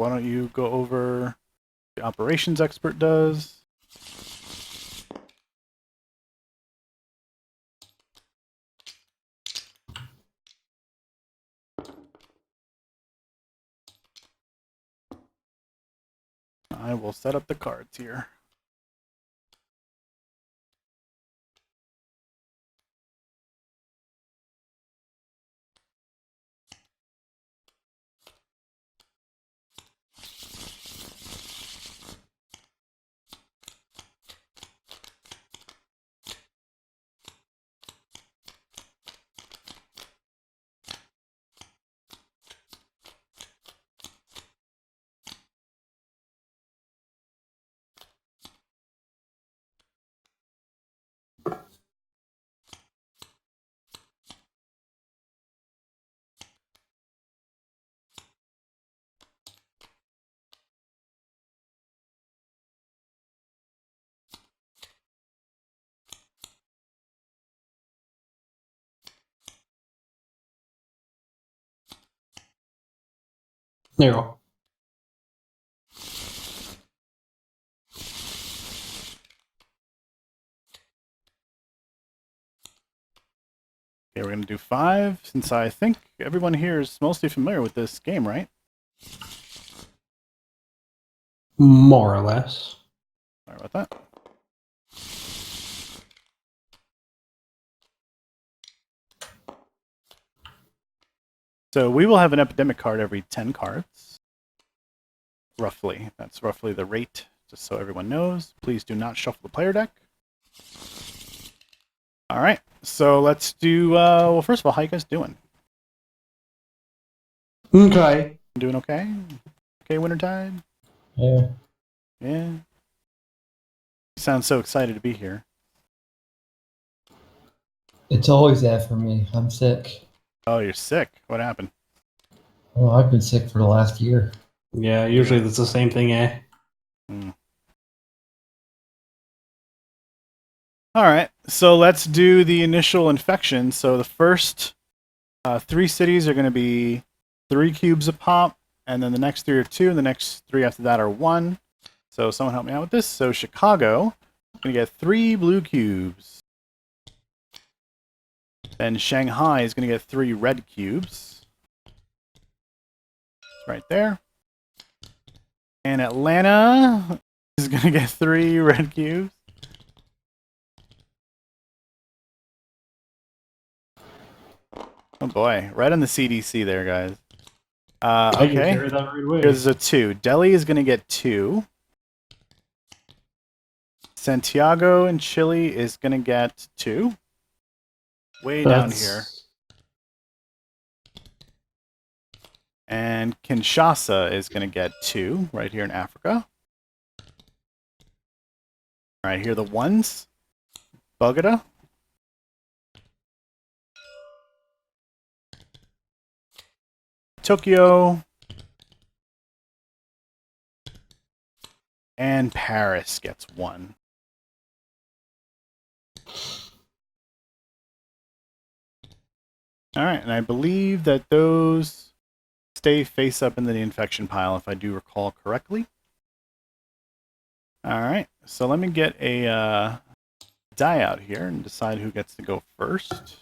why don't you go over the operations expert does? I will set up the cards here. There you go. Okay, we're going to do 5, since I think everyone here is mostly familiar with this game, right? More or less. Sorry about that. So we will have an epidemic card every 10 cards. Roughly. That's roughly the rate, just so everyone knows. Please do not shuffle the player deck. Alright, so let's do, well, first of all, how you guys doing? Okay. Doing okay? Okay, Wintertide? Yeah. Yeah. You sound so excited to be here. It's always that for me. I'm sick. Oh, you're sick. What happened? Oh, I've been sick for the last year. Yeah, usually that's the same thing, eh? Alright, so let's do the initial infection. So the first 3 cities are going to be 3 cubes a pop, and then the next 3 are 2, and the next 3 after that are 1. So someone help me out with this. So Chicago is going to get 3 blue cubes. Then Shanghai is going to get 3 red cubes. It's right there. And Atlanta is going to get 3 red cubes. Oh boy, right on the CDC there, guys. I can Okay, carry that right away. here's a 2. Delhi is going to get 2. Santiago in Chile is going to get 2. Way down here. And Kinshasa is going to get 2 right here in Africa. Alright, here are the 1s. Bogota. Tokyo. And Paris gets 1. Alright, and I believe that those stay face up into the infection pile, if I do recall correctly. Alright, so let me get a die out here and decide who gets to go first.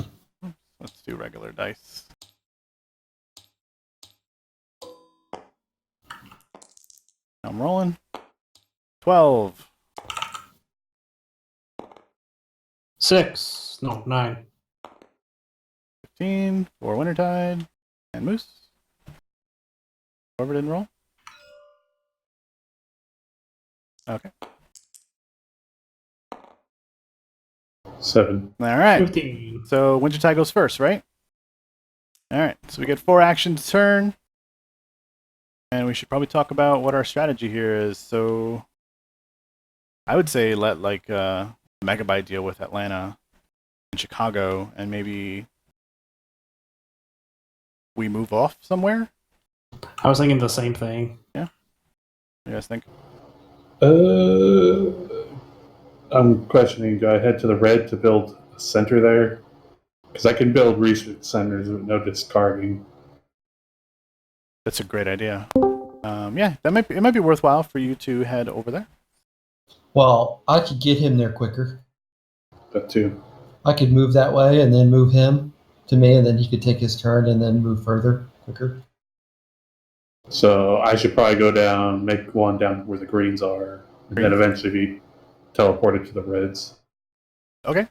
Oops, let's do regular dice. I'm rolling. 12. 6. No, 9. 15 for Wintertide. And Moose. Whoever didn't roll. Okay. 7. Alright. 15. So Wintertide goes first, right? Alright, so we get 4 actions a turn. And we should probably talk about what our strategy here is. So I would say let like Megabyte deal with Atlanta and Chicago, and maybe we move off somewhere. I was thinking the same thing. Yeah. What do you guys think? I'm questioning, do I head to the red to build a center there? Because I can build research centers with no discarding. That's a great idea. Yeah, it might be worthwhile for you to head over there. Well, I could get him there quicker. That too. I could move that way and then move him to me, and then he could take his turn and then move further quicker. So I should probably go down, make one down where the greens are, and then eventually be teleported to the reds. Okay.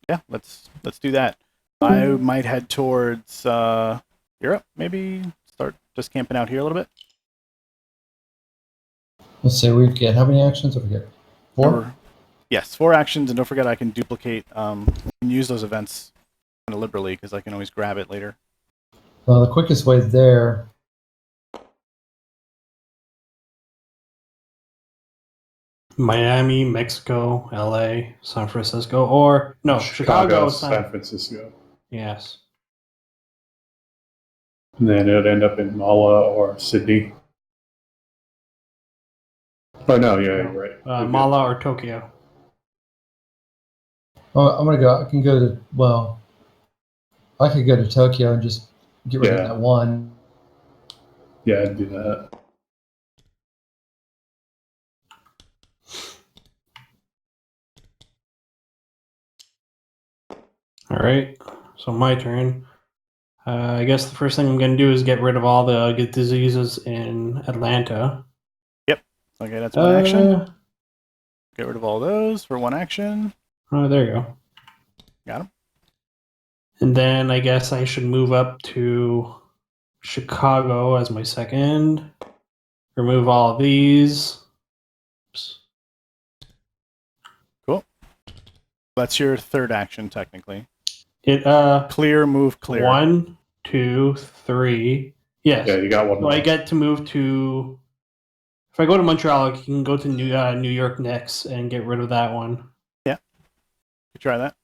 Yeah, let's do that. I might head towards Europe, maybe start just camping out here a little bit. Let's say we get how many actions? I forget. 4? Yes, 4 actions, and don't forget I can duplicate and use those events kind of liberally because I can always grab it later. Well, the quickest way there. Miami, Mexico, LA, San Francisco, or no, Chicago, San Francisco. Yes. And then it would end up in Mala or Sydney. Oh, no, yeah, you're right. Mala or Tokyo. Oh, I'm gonna go. I can go to. Well, I could go to Tokyo and just get rid of that one. Yeah, I'd do that. All right, so my turn. I guess the first thing I'm going to do is get rid of all the diseases in Atlanta. Yep. Okay, that's one action. Get rid of all those for 1 action. Oh, there you go. Got him. And then I guess I should move up to Chicago as my second. Remove all of these. Oops. Cool. That's your 3rd action, technically. Clear, move, clear. 1, 2, 3. Yes. Yeah, you got one. So I get to move to. If I go to Montreal, I can go to New York next and get rid of that one. Yeah. You try that.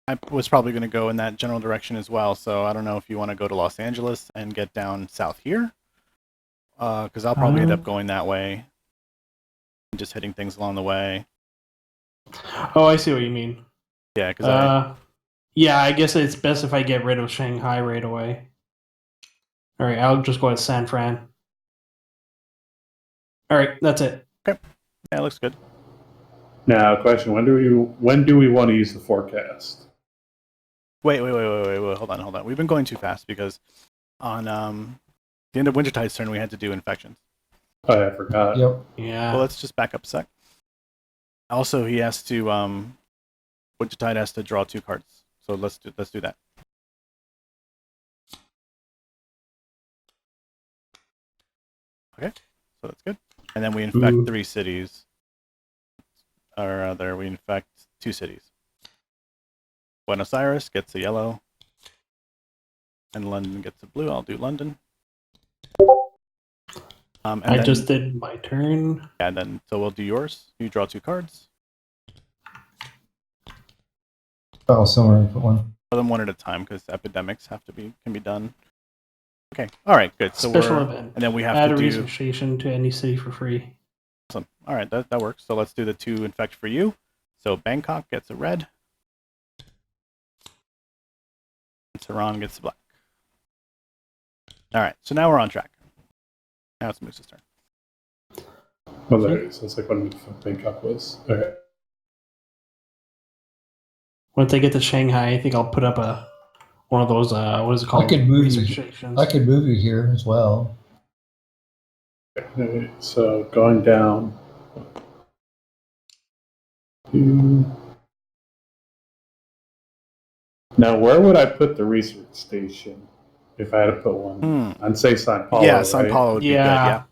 I was probably going to go in that general direction as well, so I don't know if you want to go to Los Angeles and get down south here, because I'll probably end up going that way, and just hitting things along the way. Oh, I see what you mean. Yeah, because yeah, I guess it's best if I get rid of Shanghai right away. All right, I'll just go to San Fran. All right, that's it. Okay, yeah, looks good. Now, question: When do we want to use the forecast? Wait, hold on. We've been going too fast because on the end of Wintertide's turn we had to do infections. Oh, I forgot. Yep. Yeah. Well, let's just back up a sec. Also, he has to Wintertide has to draw 2 cards. So let's do that. Okay, so that's good. And then we infect 3 cities. Or we infect 2 cities. Buenos Aires gets a yellow. And London gets a blue. I'll do London. And I then, just did my turn. Yeah, and then so we'll do yours. You draw 2 cards. Oh, somewhere I put one. Put them one at a time because epidemics can be done. Okay. All right. Good. So Special event. And then we have add to a do research station to any city for free. Awesome. All right. That works. So let's do the 2 infect for you. So Bangkok gets a red. And Tehran gets a black. All right. So now we're on track. Now it's Moose's turn. Oh, there it is. That's like when Bangkok was. Okay. Once I get to Shanghai, I think I'll put up one of those. What is it called? I could move Research you. stations. I could move you here as well. Okay, so going down. Now, where would I put the research station if I had to put one? I'd say Sao Paulo. Yeah, Sao right? Paulo would be good. Yeah.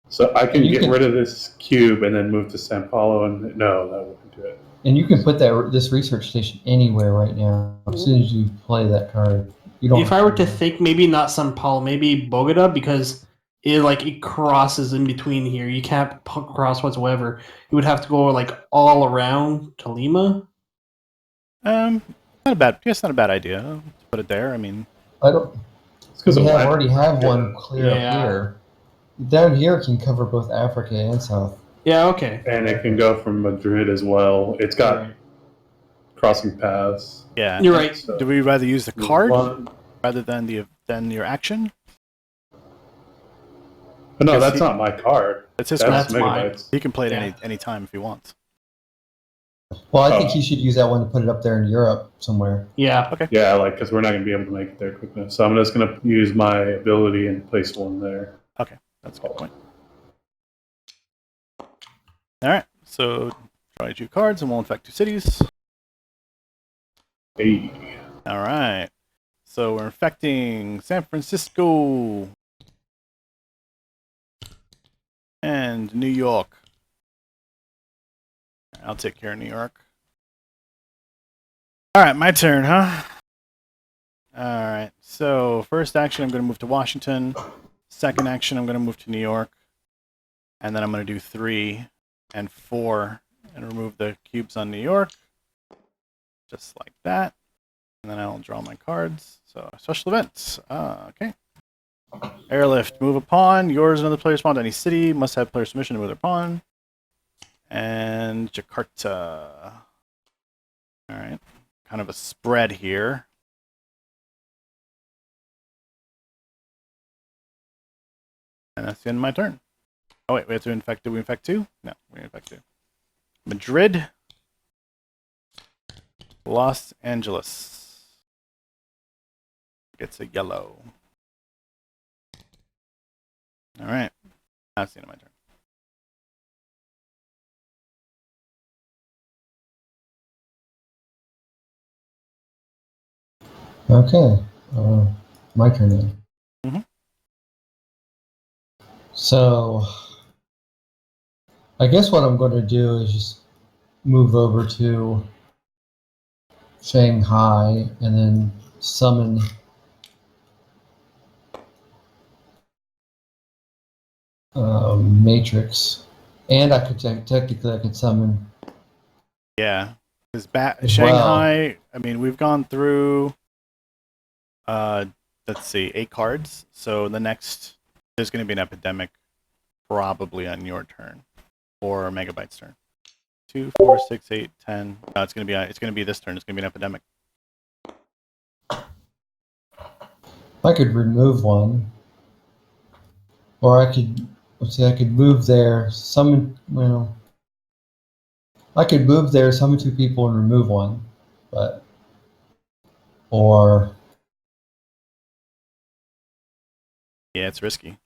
So I can get rid of this cube and then move to Sao Paulo, and no, that wouldn't do it. And you can put this research station anywhere right now. As soon as you play that card, you don't. If I were to think, maybe not Sao Paulo, maybe Bogota, because it crosses in between here. You can't cross whatsoever. You would have to go all around to Lima. Not a bad idea to put it there. I mean, I don't. Because we already have one clear up here. Down here can cover both Africa and South. Yeah. Okay. And it can go from Madrid as well. It's got crossing paths. Yeah. You're right. So Do we rather use the card one- rather than your action? But no, Because that's not my card. It's his That's card. mine. Megabytes. He can play it Yeah. any time if he wants. Well, I think you should use that one to put it up there in Europe somewhere. Yeah. Okay. Yeah, like because we're not going to be able to make it there quick enough. So I'm just going to use my ability and place one there. Okay, that's a good point. All right, so try 2 cards and we'll infect 2 cities. Hey. All right, so we're infecting San Francisco and New York. I'll take care of New York. All right, my turn, huh? All right, so first action, I'm going to move to Washington. Second action, I'm going to move to New York. And then I'm going to do 3 and 4 and remove the cubes on New York. Just like that. And then I'll draw my cards. So, special events. Okay. Airlift. Move a pawn. Yours another player's pawn to any city. Must have player's permission to move their pawn. And Jakarta. All right. Kind of a spread here. And that's the end of my turn. Oh, wait, we have to infect. Did we infect 2? No, we infect 2. Madrid. Los Angeles. Gets a yellow. All right. That's the end of my turn. Okay, my turn then. Mhm. So, I guess what I'm going to do is just move over to Shanghai and then summon Matrix. And I could technically I could summon. Yeah. Because As Shanghai, I mean, we've gone through, let's see, 8 cards. So the next, there's going to be an epidemic probably on your turn or Megabyte's turn. 2, 4, 6, 8, 10. No, it's going to be this turn. It's going to be an epidemic. I could remove one, or I could. Let's see. I could move there. Summon. Well, I could move there, summon 2 people, and remove one, but or Yeah, it's risky.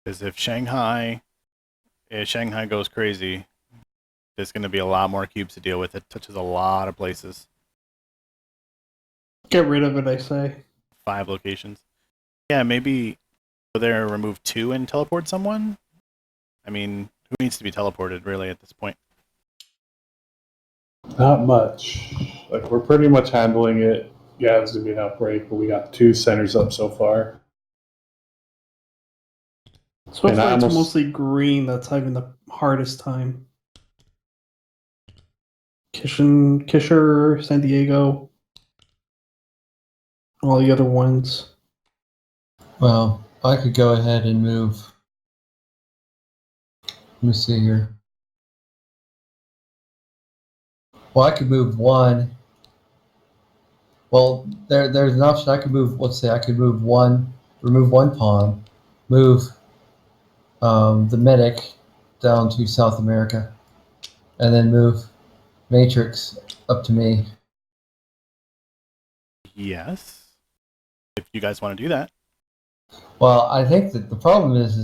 Because if Shanghai goes crazy, there's going to be a lot more cubes to deal with. It touches a lot of places. Get rid of it, I say. 5 locations. Yeah, maybe go there and remove 2 and teleport someone? I mean, who needs to be teleported, really, at this point? Not much. Like we're pretty much handling it. Yeah, it's gonna be an outbreak, but we got 2 centers up so far. So And far, I it's almost- mostly green that's having the hardest time. Kisher, San Diego, all the other ones. well, I could go ahead and move. Let me see here. Well, I could move 1. Well, there's an option. I could move. Let's say I could move 1, remove 1 pawn, move the medic down to South America, and then move Matrix up to me. Yes. If you guys want to do that. Well, I think that the problem is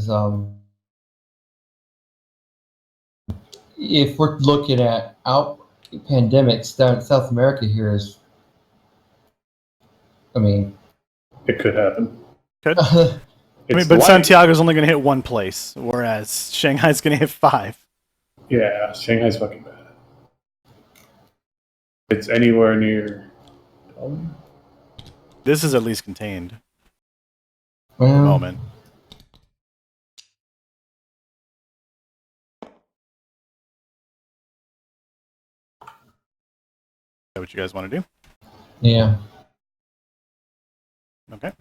if we're looking at pandemics down in South America here is, I mean, It could happen. Could. well, It's But light. Santiago's only going to hit 1 place, whereas Shanghai's going to hit 5. Yeah, Shanghai's fucking bad. It's anywhere near. This is at least contained at the moment. Is that what you guys want to do? Yeah. Okay.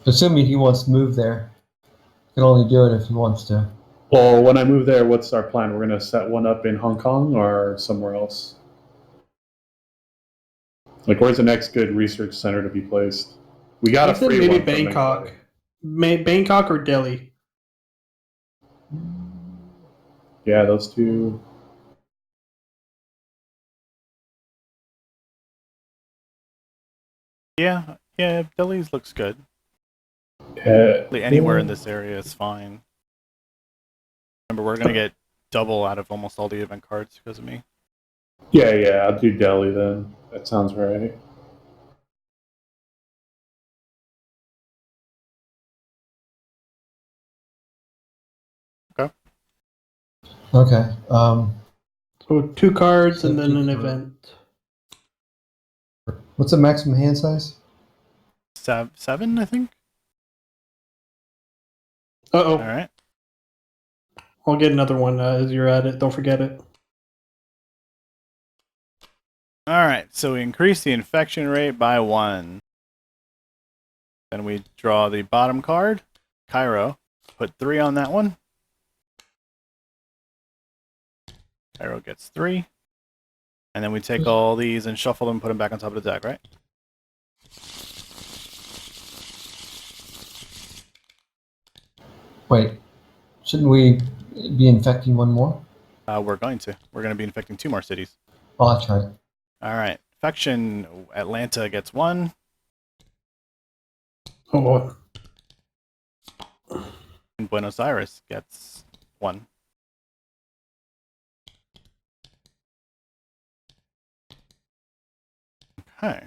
Assuming he wants to move there, he can only do it if he wants to. Well, when I move there, what's our plan? We're going to set one up in Hong Kong or somewhere else? Like, where's the next good research center to be placed? We got a I said free maybe one from Bangkok. Megabyte. Bangkok or Delhi. Yeah, those two. Yeah, Delhi's looks good. Yeah. Anywhere in this area is fine. Remember, we're gonna get double out of almost all the event cards because of me. Yeah, I'll do Delhi then. That sounds right. Okay. So 2 cards So and then 2 an cards. event. What's the maximum hand size? 7, I think. Uh-oh. All right. I'll get another one as you're at it. Don't forget it. All right. So we increase the infection rate by 1. Then we draw the bottom card, Cairo. Put 3 on that one. Cairo gets 3. And then we take all these and shuffle them and put them back on top of the deck, right? Wait, shouldn't we be infecting one more? We're going to. We're going to be infecting 2 more cities. Oh, that's right. All right. Infection, Atlanta gets 1. Oh, And Buenos Aires gets 1. Okay.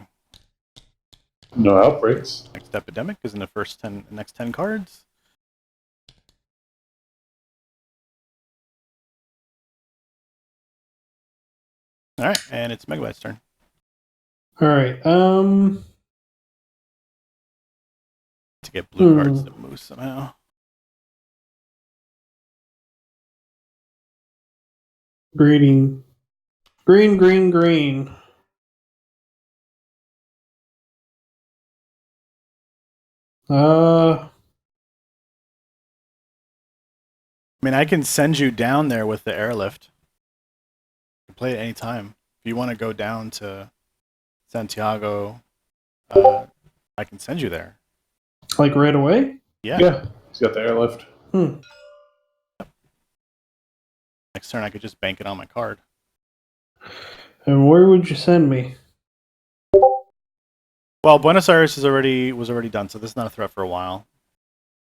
No outbreaks. Next epidemic is in the next 10 cards. All right, and it's Megabyte's turn. all right. To get blue cards to move somehow. Green. Green. I mean, I can send you down there with the airlift. You can play it anytime. If you want to go down to Santiago, I can send you there. Like right away? Yeah. He's got the airlift. Next turn, I could just bank it on my card. And where would you send me? Well, Buenos Aires was already done, so this is not a threat for a while.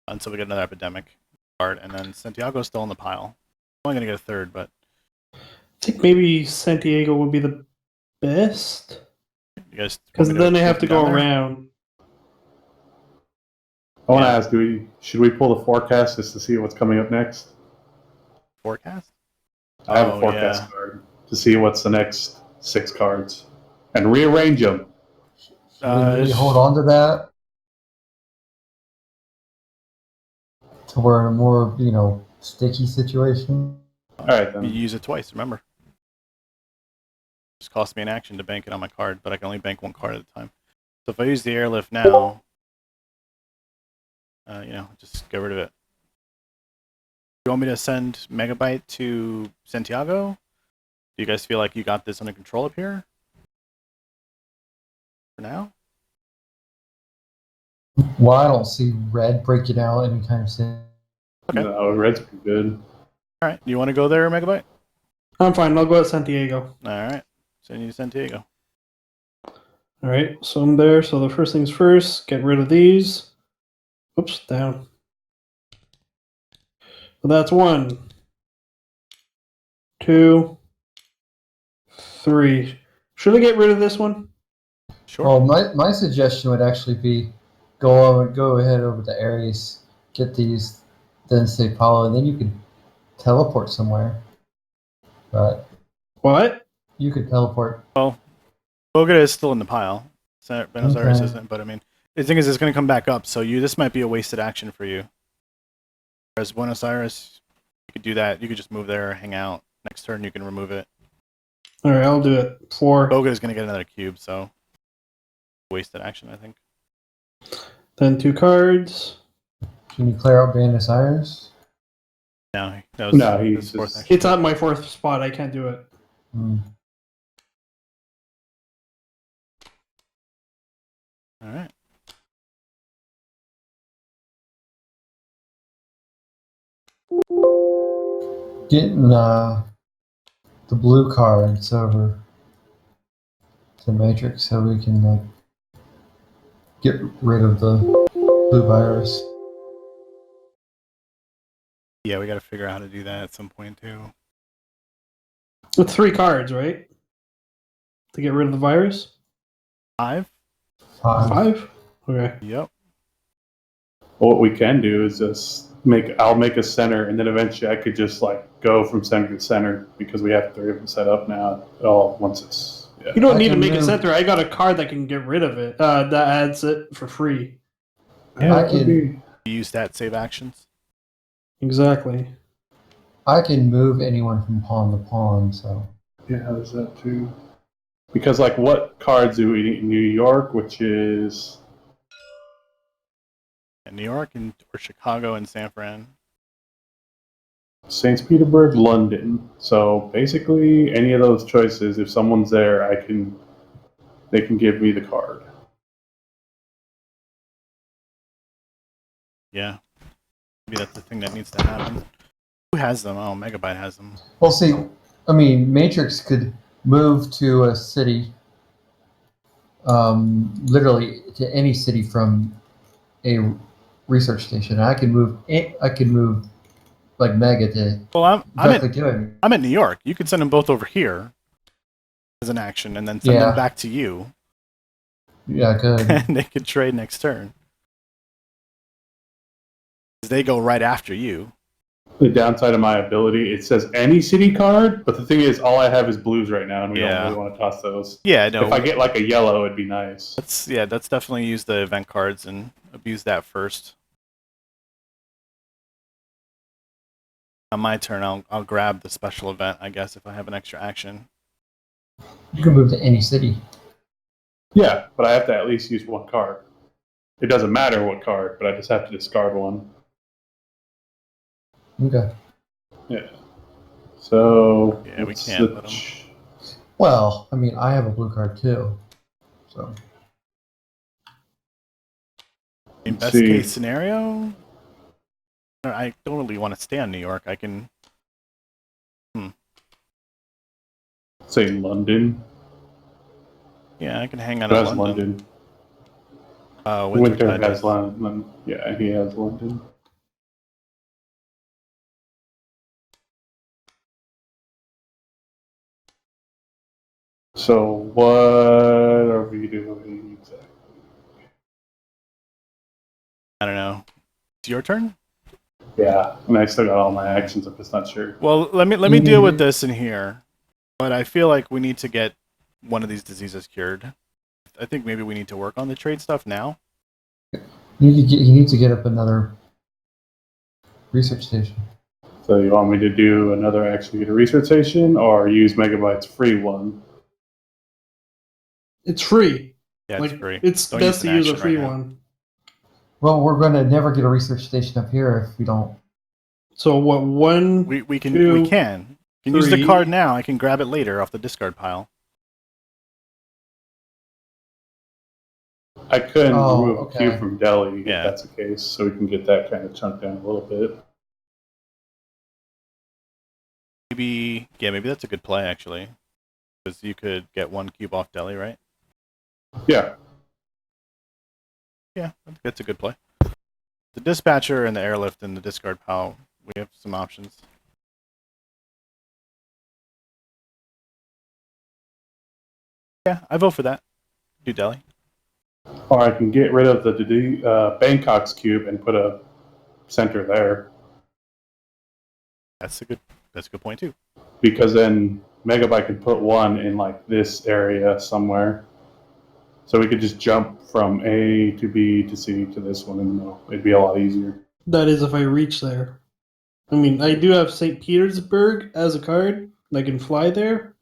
Until we get another epidemic card, and then Santiago's still in the pile. I'm only gonna get a third, but I think maybe Santiago would be the best. you guys, Because want me then they have move to them go down there? around. I want to Yeah. ask, should we pull the forecast just to see what's coming up next? Forecast? I have Oh, a forecast yeah. card to see what's the next 6 cards and rearrange them. Should we really hold on to that? To we're in a more, sticky situation? All right, You then. use it twice, remember. Just cost me an action to bank it on my card, but I can only bank 1 card at a time. So if I use the airlift now, just get rid of it. You want me to send Megabyte to Santiago? Do you guys feel like you got this under control up here? For now? Well, I don't see red breaking out anytime soon. Okay. No, red's pretty good. Alright, you want to go there, Megabyte? I'm fine. I'll go at Santiago. Alright, send you to Santiago. All right. So I'm there. So the first things first, get rid of these. Oops, down. So that's 1, 2, 3. Should I get rid of this one? Sure. Well, my suggestion would actually be go ahead over to Aries, get these, then say Paulo, and then you could teleport somewhere. But What? you could teleport. Well, Bogota is still in the pile. Buenos Aires Okay. isn't, but I mean, the thing is, it's going to come back up, so this might be a wasted action for you. Whereas Buenos Aires, you could do that. You could just move there, hang out. Next turn, you can remove it. All right, I'll do it. 4. Bogota is going to get another cube, so wasted action, I think. Then 2 cards. Can you clear out Buenos Aires? No, that was No, he's his fourth just- action. It's at my 4th spot. I can't do it. Hmm. All right. Getting the blue cards over to Matrix so we can like get rid of the blue virus. Yeah, we got to figure out how to do that at some point too. With 3 cards, right? To get rid of the virus? 5. 5? Okay. Yep. What we can do is just I'll make a center, and then eventually I could just like go from center to center because we have 3 of them set up now. All once it's yeah. You don't I need to can make a move- center. I got a card that can get rid of it. That adds it for free. Yeah, I that would can- be- Use that save actions. Exactly. I can move anyone from pawn to pawn, so Yeah, how does that too? Because like, what cards do we need in New York, which is And New York and or Chicago and San Fran. St. Petersburg, London. So basically, any of those choices, if someone's there, they can give me the card. Yeah. Maybe that's the thing that needs to happen. Who has them? Oh, Megabyte has them. well. See, I mean, Matrix could move to a city, literally to any city from a research station. I can move. I can move like Mega to Well, directly to it. I'm at New York. You could send them both over here as an action, and then send Yeah. them back to you, Yeah, good. and they could trade next turn. 'Cause they go right after you. The downside of my ability, it says any city card, but the thing is, all I have is blues right now, and we don't Yeah. really want to toss those. Yeah, no. If I get like a yellow, it'd be nice. Let's definitely use the event cards and abuse that first. On my turn, I'll grab the special event, I guess, if I have an extra action. You can move to any city. Yeah, but I have to at least use 1 card. It doesn't matter what card, but I just have to discard 1. Okay. Yeah. So Yeah, we what's can't the let 'em- Well, I mean, I have a blue card too, so In Let's best see. case scenario, I don't really want to stay on New York. I can. say London. Yeah, I can hang out Who in has London. London? Winter Winter Tide has does. London. Yeah, he has London. So what are we doing exactly? I don't know. It's your turn. Yeah, I mean, I still got all my actions. I'm just not sure. Well, let me deal with this in here. But I feel like we need to get one of these diseases cured. I think maybe we need to work on the trade stuff now. you need to get up another research station. So you want me to do another action to get a research station, or use Megabyte's free one? It's free. Yeah, like, it's free. It's Don't best to an use a action free right now. one. Well, we're going to never get a research station up here if we don't. So what? One. We can Two, we can. You can use the 3. card now. I can grab it later off the discard pile. I couldn't Oh, remove a okay. cube from Delhi Yeah. if that's the case, so we can get that kind of chunked down a little bit. Maybe that's a good play actually, because you could get 1 cube off Delhi, right? Yeah. Yeah, that's a good play. The dispatcher and the airlift and the discard pile, we have some options. Yeah, I vote for that. Do Delhi. Or I can get rid of the Bangkok's cube and put a center there, That's a good point too. because then Megabyte can put 1 in like this area somewhere. So we could just jump from A to B to C to this one in the middle. It'd be a lot easier. That is if I reach there. I mean, I do have St. Petersburg as a card. And I can fly there.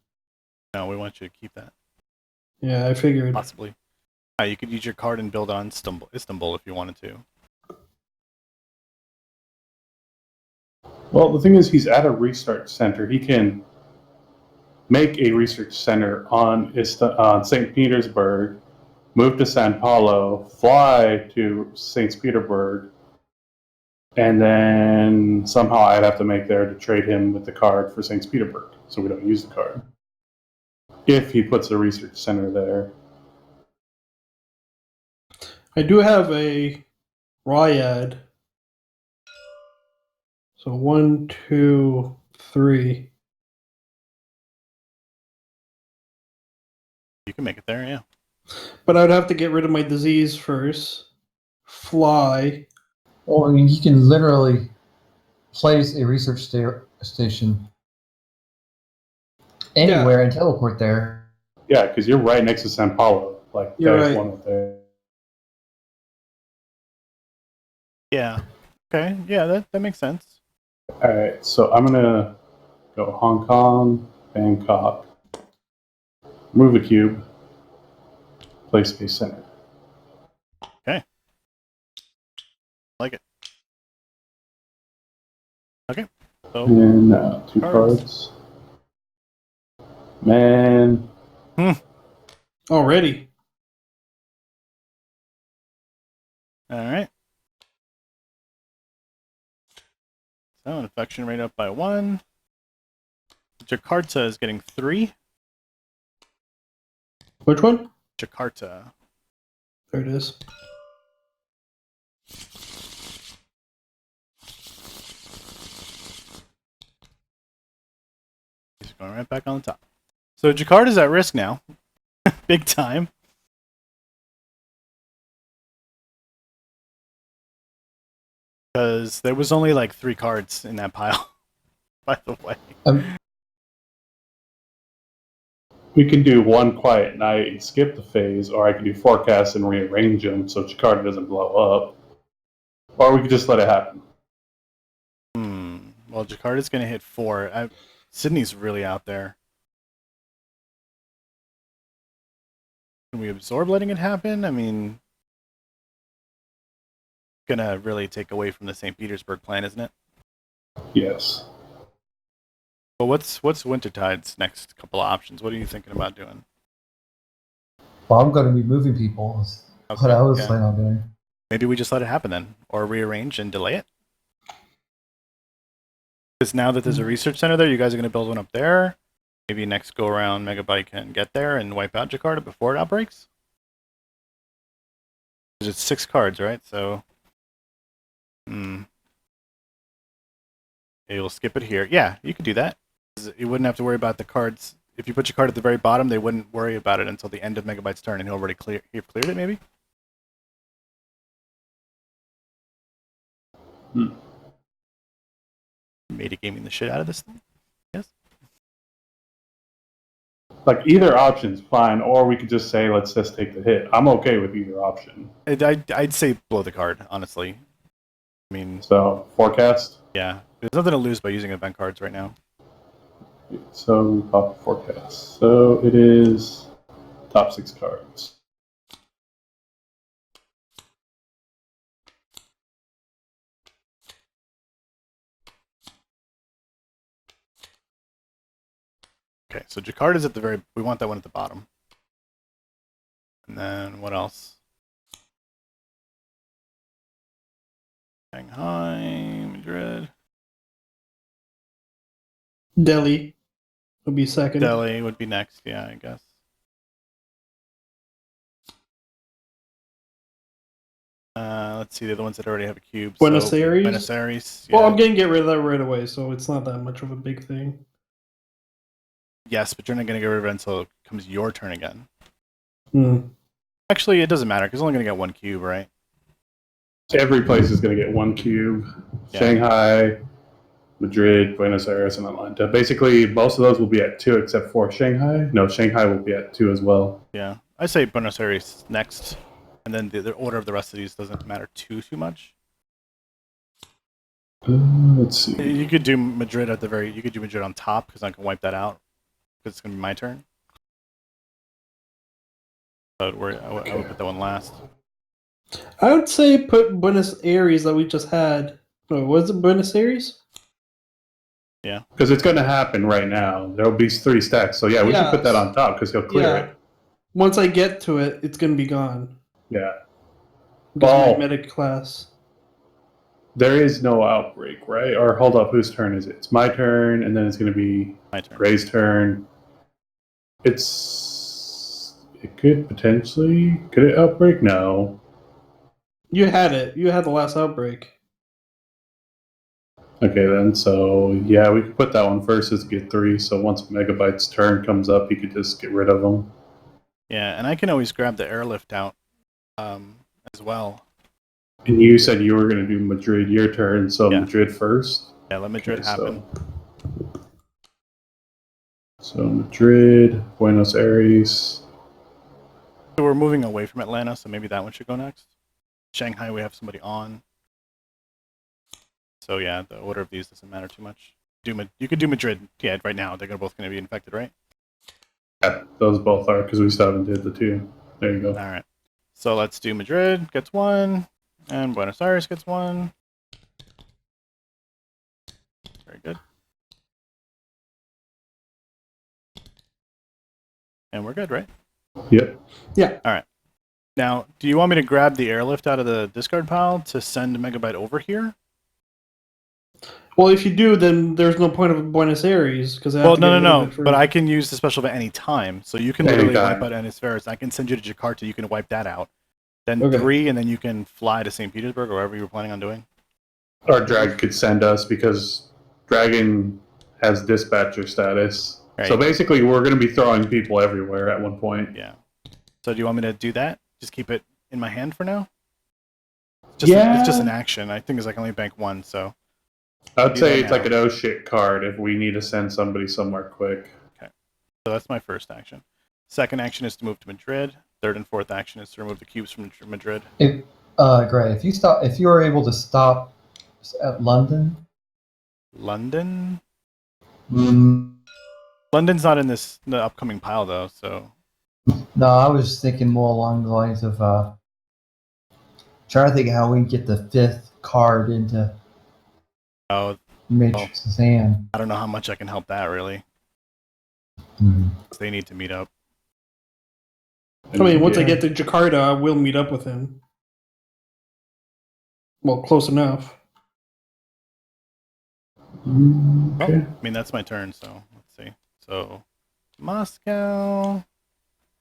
No, we want you to keep that. Yeah, I figured. Possibly. You could use your card and build on Istanbul if you wanted to. Well, the thing is, he's at a research center. He can make a research center on St. Petersburg, move to Sao Paulo, fly to St. Petersburg, and then somehow I'd have to make there to trade him with the card for St. Petersburg, so we don't use the card. If he puts a research center there. I do have a Ryad. So 1, 2, 3. You can make it there, yeah. But I'd have to get rid of my disease first. Fly. Well, I mean, he can literally place a research station anywhere and teleport there. Yeah, because you're right next to Sao Paulo. Like, You're there's right. one up there. Yeah. Okay. Yeah, that makes sense. All right, so I'm gonna go Hong Kong, Bangkok, move a cube, place Space Center. Like it. Okay. So And two Cards. cards. Man, Already. all right. So an infection rate up by 1. Jakarta is getting 3. Which one? Jakarta. There it is. He's going right back on the top. So Jakarta's at risk now. Big time. Because there was only like 3 cards in that pile, by the way. we can do one quiet night and skip the phase, or I can do forecast and rearrange them so Jakarta doesn't blow up. Or we could just let it happen. Well, Jakarta's going to hit 4. Sydney's really out there. Can we absorb letting it happen? I mean, gonna really take away from the St. Petersburg plan, isn't it? Yes. But what's Wintertide's next couple of options? What are you thinking about doing? Well, I'm going to be moving people. That's what I was planning on doing. Maybe we just let it happen then, or rearrange and delay it. Because now that there's a research center there, you guys are going to build one up there. Maybe next go around, Megabyte can get there and wipe out Jakarta before it outbreaks. Because it's 6 cards, right? So, you'll skip it here. Yeah, you could do that. You wouldn't have to worry about the cards. If you put your card at the very bottom, they wouldn't worry about it until the end of Megabyte's turn, and he'll already cleared it, maybe. Meta gaming the shit out of this thing. Yes. Like, either option's fine, or we could just say, let's just take the hit. I'm okay with either option. I'd say blow the card, honestly. I mean, So, forecast? yeah. There's nothing to lose by using event cards right now. So, we pop forecast. So, it is top 6 cards. Okay, so Jakarta's at the very... We want that one at the bottom. And then what else? Shanghai, Madrid. Delhi would be second. Delhi would be next, yeah, I guess. Let's see, they're the ones that already have a cube. Buenos so Aires? Buenos Aires. Yeah. Well, I'm going to get rid of that right away, so it's not that much of a big thing. Yes, but you're not going to get rid of it until it comes your turn again. Hmm. Actually, it doesn't matter, because it's only going to get 1 cube, right? Every place is going to get 1 cube. Yeah. Shanghai, Madrid, Buenos Aires, and Atlanta. Basically, most of those will be at 2 except for Shanghai. No, Shanghai will be at 2 as well. Yeah, I say Buenos Aires next, and then the order of the rest of these doesn't matter too much. Let's see. You could do Madrid at the very... You could do Madrid on top, because I can wipe that out. Because it's going to be my turn. But I would put that one last. I would say put Buenos Aires that we just had. No, was it Buenos Aires? Yeah. Because it's going to happen right now. There'll be 3 stacks. So yeah, we should put that on top because he'll clear it. Once I get to it, it's gonna be gone. Yeah. Because Well, my medic class. there is no outbreak, right? Or hold up, whose turn is it? It's my turn, and then it's going to be My turn. Gray's turn. It could potentially. Could it outbreak? No. You had it. You had the last outbreak. Okay, then. So yeah, we could put that one first as get 3. So once Megabyte's turn comes up, he could just get rid of them. Yeah, and I can always grab the airlift out as well. And you said you were going to do Madrid your turn, so Yeah. Madrid first. Yeah, let Madrid happen. So Madrid, Buenos Aires. So we're moving away from Atlanta, so maybe that one should go next. Shanghai, we have somebody on. So yeah, the order of these doesn't matter too much. You could do Madrid. Yeah, right now they're both going to be infected, right? Yeah, those both are because we still haven't did the 2. There you go. All right. So let's do Madrid gets 1, and Buenos Aires gets 1. Very good. And we're good, right? Yep. Yeah. All right. Now, do you want me to grab the airlift out of the discard pile to send Megabyte over here? Well, if you do, then there's no point of Buenos Aires because Well, no. But I can use the special event any time, so you can literally wipe out Anisferis. I can send you to Jakarta. You can wipe that out. Then 3, and then you can fly to St. Petersburg or wherever you were planning on doing. Or Dragon could send us because Dragon has dispatcher status. Right. So basically, we're going to be throwing people everywhere at one point. Yeah. So do you want me to do that? Just keep it in my hand for now? It's just an action. I think I can only bank 1, so. I'd say it's like an oh shit card if we need to send somebody somewhere quick. Okay. So that's my first action. Second action is to move to Madrid. Third and fourth action is to remove the cubes from Madrid. Gray, if you are able to stop at London. London? Mm, London's not in the upcoming pile though, so. no, I was thinking more along the lines of trying to think how we can get the 5th card into Matrix's hand. I don't know how much I can help that really. Mm. They need to meet up. I mean, once I get to Jakarta, I will meet up with him. Well, close enough. Okay. Well, I mean, that's my turn, so let's see. So, Moscow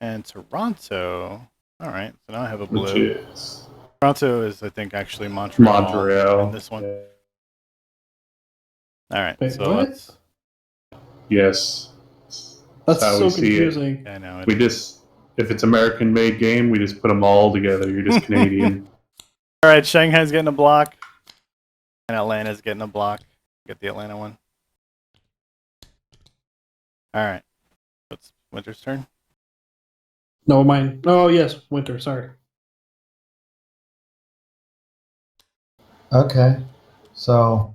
and Toronto. All right, so now I have a blue. Which is... Toronto is, I think, actually Montreal. And this one. Yeah. All right, Wait, so what? let's. Yes. That's how so we see it. confusing. I know. We just, if it's American-made game, we just put them all together. You're just Canadian. All right, Shanghai's getting a block, and Atlanta's getting a block. Get the Atlanta one. All right, it's Winter's turn. No, mine. Oh, yes, Winter. Sorry. Okay, so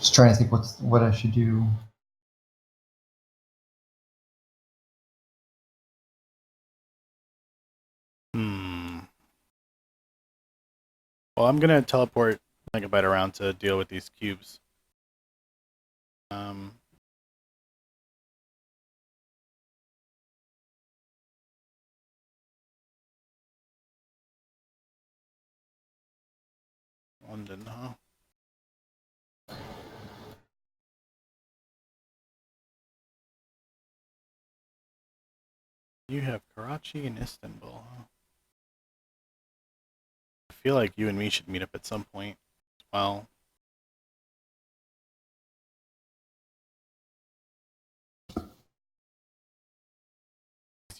just trying to think what I should do. Well, I'm gonna teleport Megabyte around to deal with these cubes. London, huh? You have Karachi and Istanbul, huh? I feel like you and me should meet up at some point as well.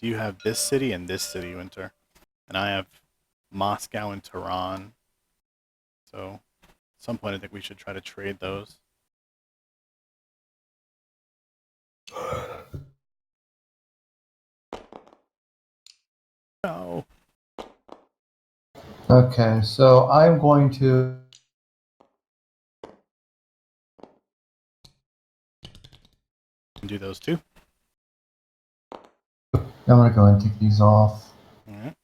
You have this city and this city, Winter. And I have Moscow and Tehran. So at some point I think we should try to trade those. No. Okay, so I'm going to. Do those two. I'm going to go ahead and take these off. All right.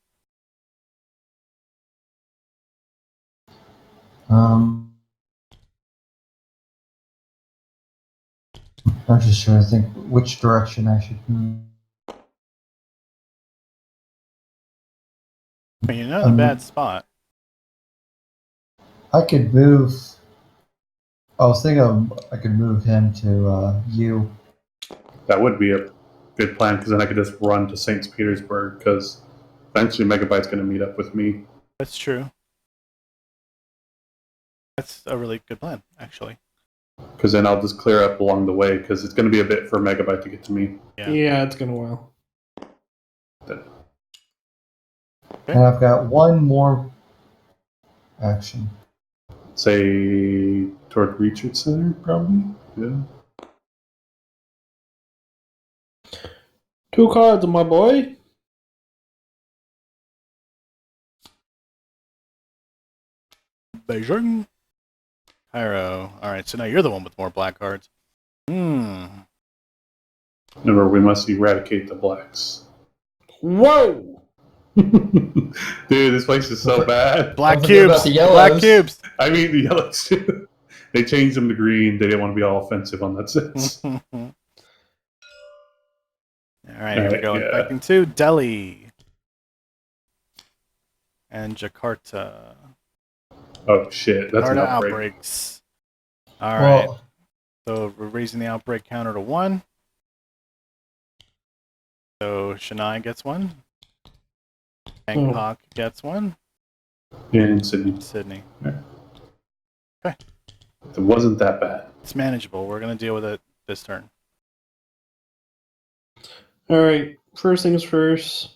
I'm just trying to think which direction I should move. But you're not in a bad spot. I could move. I was thinking I could move him to U. That would be a good plan because then I could just run to St. Petersburg because eventually Megabyte's going to meet up with me. That's true. That's a really good plan, actually. Because then I'll just clear up along the way because it's going to be a bit for Megabyte to get to me. Yeah, it's gonna well. Okay. And I've got one more action. Say toward Research Center, probably. Yeah. 2 cards, my boy. Beijing. Cairo. All right, so now you're the one with more black cards. Remember, we must eradicate the blacks. Whoa! Dude, this place is so bad. Black Don't forget cubes. about the yellows. Black cubes. I mean, the yellows too. They changed them to green. They didn't want to be all offensive on that sense. All right, here we go. Yeah. Infecting 2, Delhi. And Jakarta. Oh shit, that's an Jakarta outbreak. outbreaks. All right, Well, so we're raising the outbreak counter to 1. So Chennai gets 1. Bangkok gets 1. In Sydney. Sydney. It wasn't that bad. It's manageable. We're going to deal with it this turn. Alright, first things first.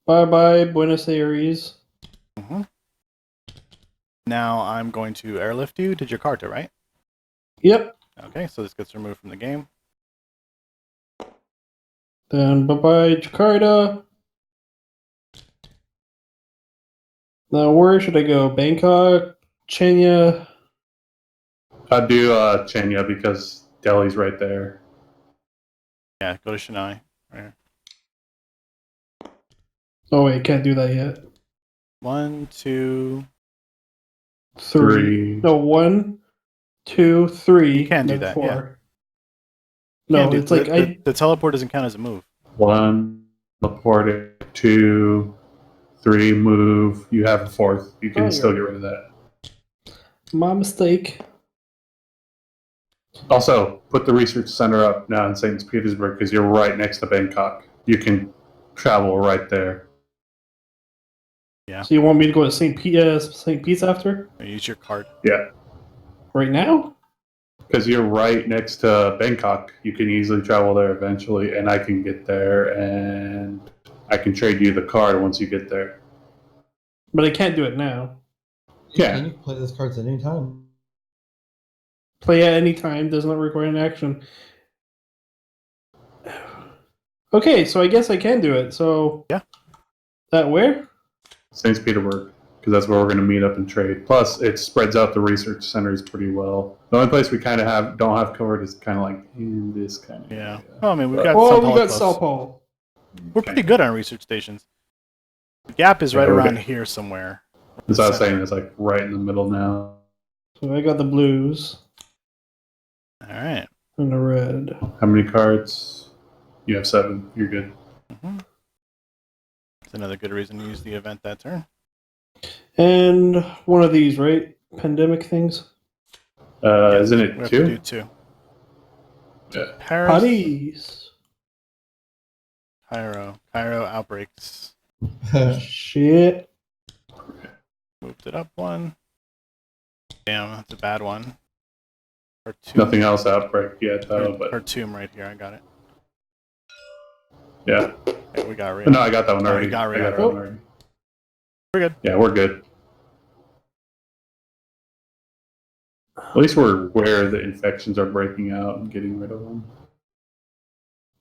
Bye bye, Buenos Aires. Mm-hmm. Now I'm going to airlift you to Jakarta, right? Yep. Okay, so this gets removed from the game. Then bye bye, Jakarta. Now, where should I go? Bangkok? Chenya? I'd do Chenya because Delhi's right there. Yeah, go to Chennai. Right here. Oh, wait, can't do that yet. 1, 2. 3. No, 1, 2, 3. You can do then that, 4. yeah. No, Can't do- it's like the teleport doesn't count as a move. 1, teleport, 2, 3, move. You have a 4th. You can Oh, still yeah. get rid of that. My mistake. Also, put the research center up now in St. Petersburg because you're right next to Bangkok. You can travel right there. So you want me to go to St. Pete's after? Use your card. Yeah, Right now? because you're right next to Bangkok. You can easily travel there eventually, and I can get there, and I can trade you the card once you get there. But I can't do it now. Yeah. you can play those cards at any time. Play at any time, does not require an action. Okay, so I guess I can do it. So Yeah. That where? St. Petersburg, because that's where we're going to meet up and trade. Plus, it spreads out the research centers pretty well. The only place we kind of don't have covered is kind of like in this kind of Yeah. area. Well, I mean, we've But- got Oh, Sao we Paulo got close. Sao Paulo. We're pretty good on research stations. The gap is right Yeah, we're around good. here somewhere. That's what I was saying. It's like right in the middle now. So I got the blues All right. and the red. How many cards? You have 7. You're good. Mm-hmm. That's another good reason to use the event that turn. And one of these, right? Pandemic things. Isn't We it have to 2? do 2. Yeah. Paris. Paris. Cairo. Cairo outbreaks. Shit. Moved it up 1. Damn, that's a bad one. Khartoum. Nothing else outbreak yet, though. But Khartoum right here. I got it. yeah. Okay, we got rid. No, I got that one Oh, you already. got rid I of got it. that one already. We're good. Yeah, we're good. At least we're where the infections are breaking out and getting rid of them.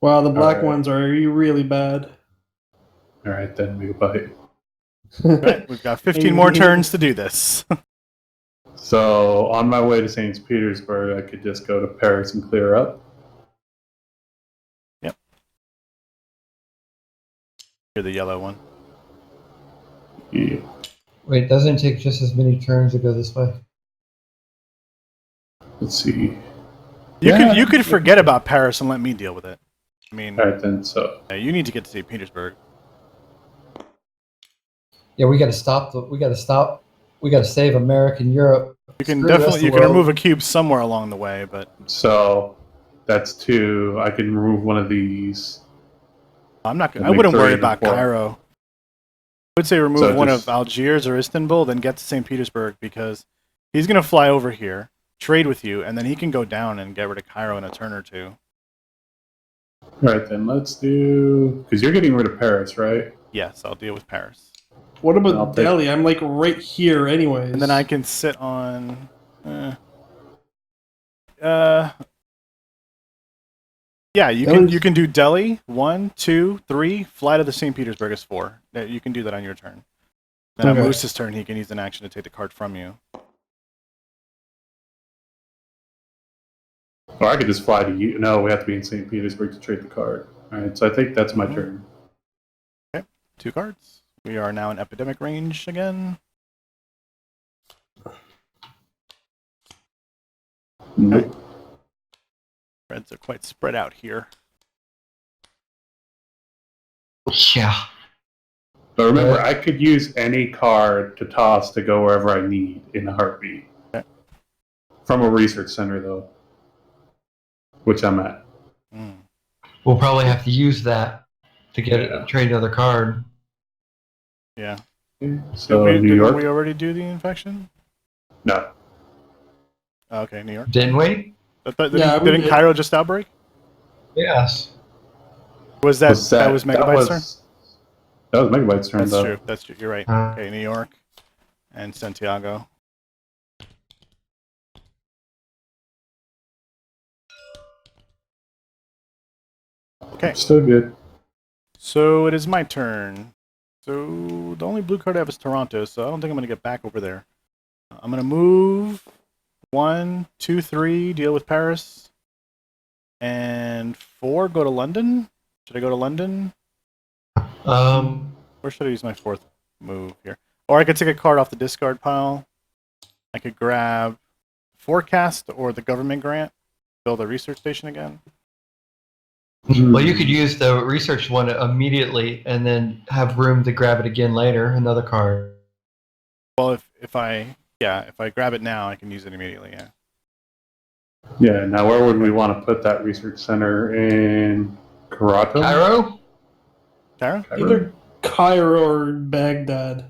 Wow, the black Alright. ones are really bad. All right, then, Megabyte. Right, we've got 15 more turns to do this. So on my way to St. Petersburg, I could just go to Paris and clear up. Yep. You're the yellow one. Yeah. Wait, doesn't it take just as many turns to go this way? Let's see. You could forget about Paris and let me deal with it. I mean, All right then. So you need to get to St. Petersburg. Yeah, we got to stop. We got to save America and Europe. You can Screw the rest definitely of the can remove world. a cube somewhere along the way, but that's 2. I can remove one of these. I'm not. That I makes wouldn't 3 worry and about 4. Cairo. I would say remove So one just- of Algiers or Istanbul, then get to St. Petersburg because he's going to fly over here, trade with you, and then he can go down and get rid of Cairo in a turn or two. All right then. Let's do because you're getting rid of Paris, right? Yes, I'll deal with Paris. What I'll about take- Delhi? I'm like right here, anyways. And then I can sit on. Yeah, you can do Delhi 1, 2, 3. Fly to the St. Petersburg is 4. You can do that on your turn. Then on Okay. Moose's turn, he can use an action to take the card from you. Or I could just fly to you. No, we have to be in St. Petersburg to trade the card. All right. So I think that's my Mhm. turn. 2 cards. We are now in Epidemic range again. Nope. Reds are quite spread out here. Yeah. But remember, Right. I could use any card to toss to go wherever I need in a heartbeat. Okay. From a research center, though, which I'm at. Mm. We'll probably have to use that to Yeah. trade another card. Yeah. So New Didn't York? we already do the infection? No. Oh, okay, New York. Didn't we? Yeah, we Didn't did. Cairo just outbreak? Yes. Was that was Megabyte's turn? That was Megabyte's turn, That's though. true. That's true. You're right. Uh, Okay, New York and Santiago. Okay, Still good. so it is my turn. So the only blue card I have is Toronto, so I don't think I'm going to get back over there. I'm going to move 1, 2, 3, deal with Paris. And 4, go to London. Should I go to London? Where should I use my 4th move here? Or I could take a card off the discard pile. I could grab Forecast or the government grant. Build a research station again. Well, you could use the research one immediately and then have room to grab it again later. Another card. Well, if I grab it now, I can use it immediately. Yeah. Yeah, now where would we want to put that research center in Karato? Cairo? Tara? Either Cairo or Baghdad.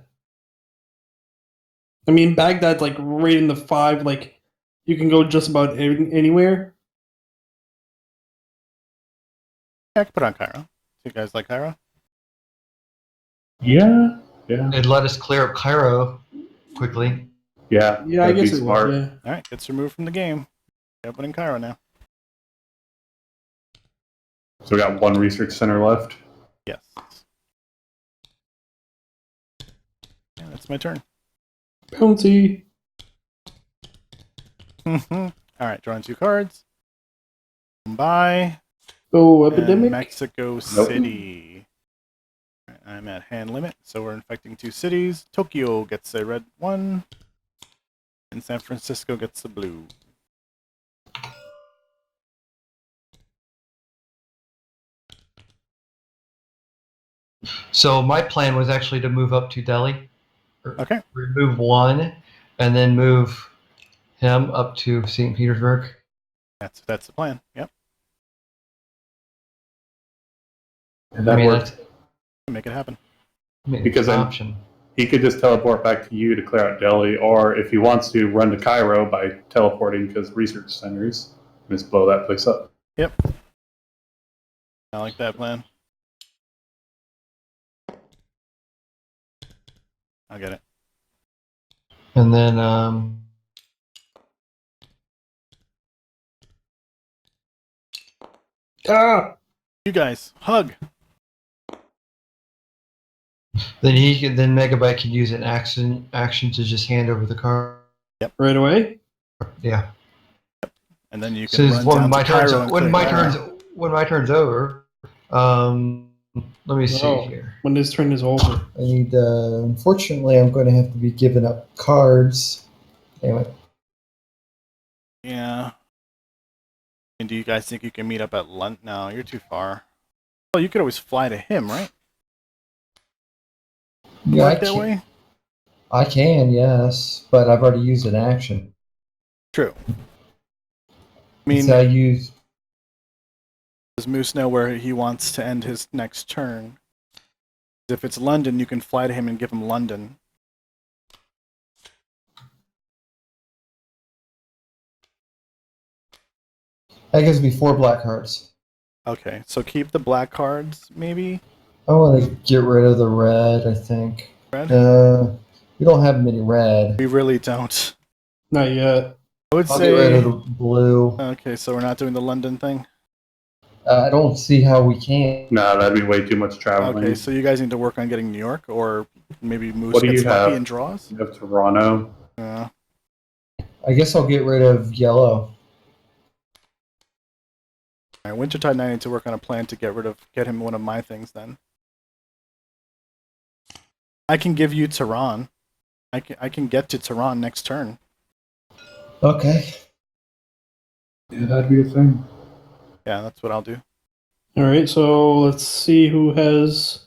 I mean, Baghdad's like right in the 5. Like, you can go just about anywhere. Yeah, I can put on Cairo. So you guys like Cairo? Yeah. It'd let us clear up Cairo quickly. Yeah. Yeah, I that'd be guess it smart. would. Yeah. All right, gets removed from the game. Yeah, put in Cairo now. So we got 1 research center left. Yes. Yeah, that's my turn. Bounty. All right, drawing 2 cards. Bye. Oh, And Epidemic. Mexico City. All right, I'm at hand limit, so we're infecting 2 cities. Tokyo gets a red 1, and San Francisco gets a blue. So my plan was actually to move up to Delhi. Okay. Remove 1, and then move him up to St. Petersburg. That's the plan. Yep. And I that mean, works. Make it happen. Because it's an I'm- option. He could just teleport back to you to clear out Delhi, or if he wants to, run to Cairo by teleporting because research centers. And just blow that place up. Yep. I like that plan. I'll get it. And then Ah! You guys, hug. Then Megabyte can use an action to just hand over the card. Right away? Yeah. And then you So can it's run when down my to Cairo turns and when clear my Cairo. turns when my turn's over. Let me see Oh. here. When this turn is over. I need. Unfortunately, I'm going to have to be giving up cards. Damn it. Yeah. And do you guys think you can meet up at London? No, you're too far. Well, you could always fly to him, right? Yeah, Work that way? I can, yes, but I've already used an action. True. I mean, So I use. does Moose know where he wants to end his next turn? If it's London, you can fly to him and give him London. That gives me 4 black cards. Okay, so keep the black cards, maybe? I want to get rid of the red, I think. Red? We don't have many red. We really don't. Not yet. I would I'll get rid say... of the blue. Okay, so we're not doing the London thing? I don't see how we can. No, that'd be way too much traveling. Okay, so you guys need to work on getting New York, or maybe Moose What do gets you lucky have? and draws? You have Toronto. I guess I'll get rid of yellow. Alright, Wintertide and I need to work on a plan to get him one of my things then. I can give you Tehran. I can get to Tehran next turn. Okay. Yeah, that'd be a thing. Yeah, that's what I'll do. Alright, so let's see who has.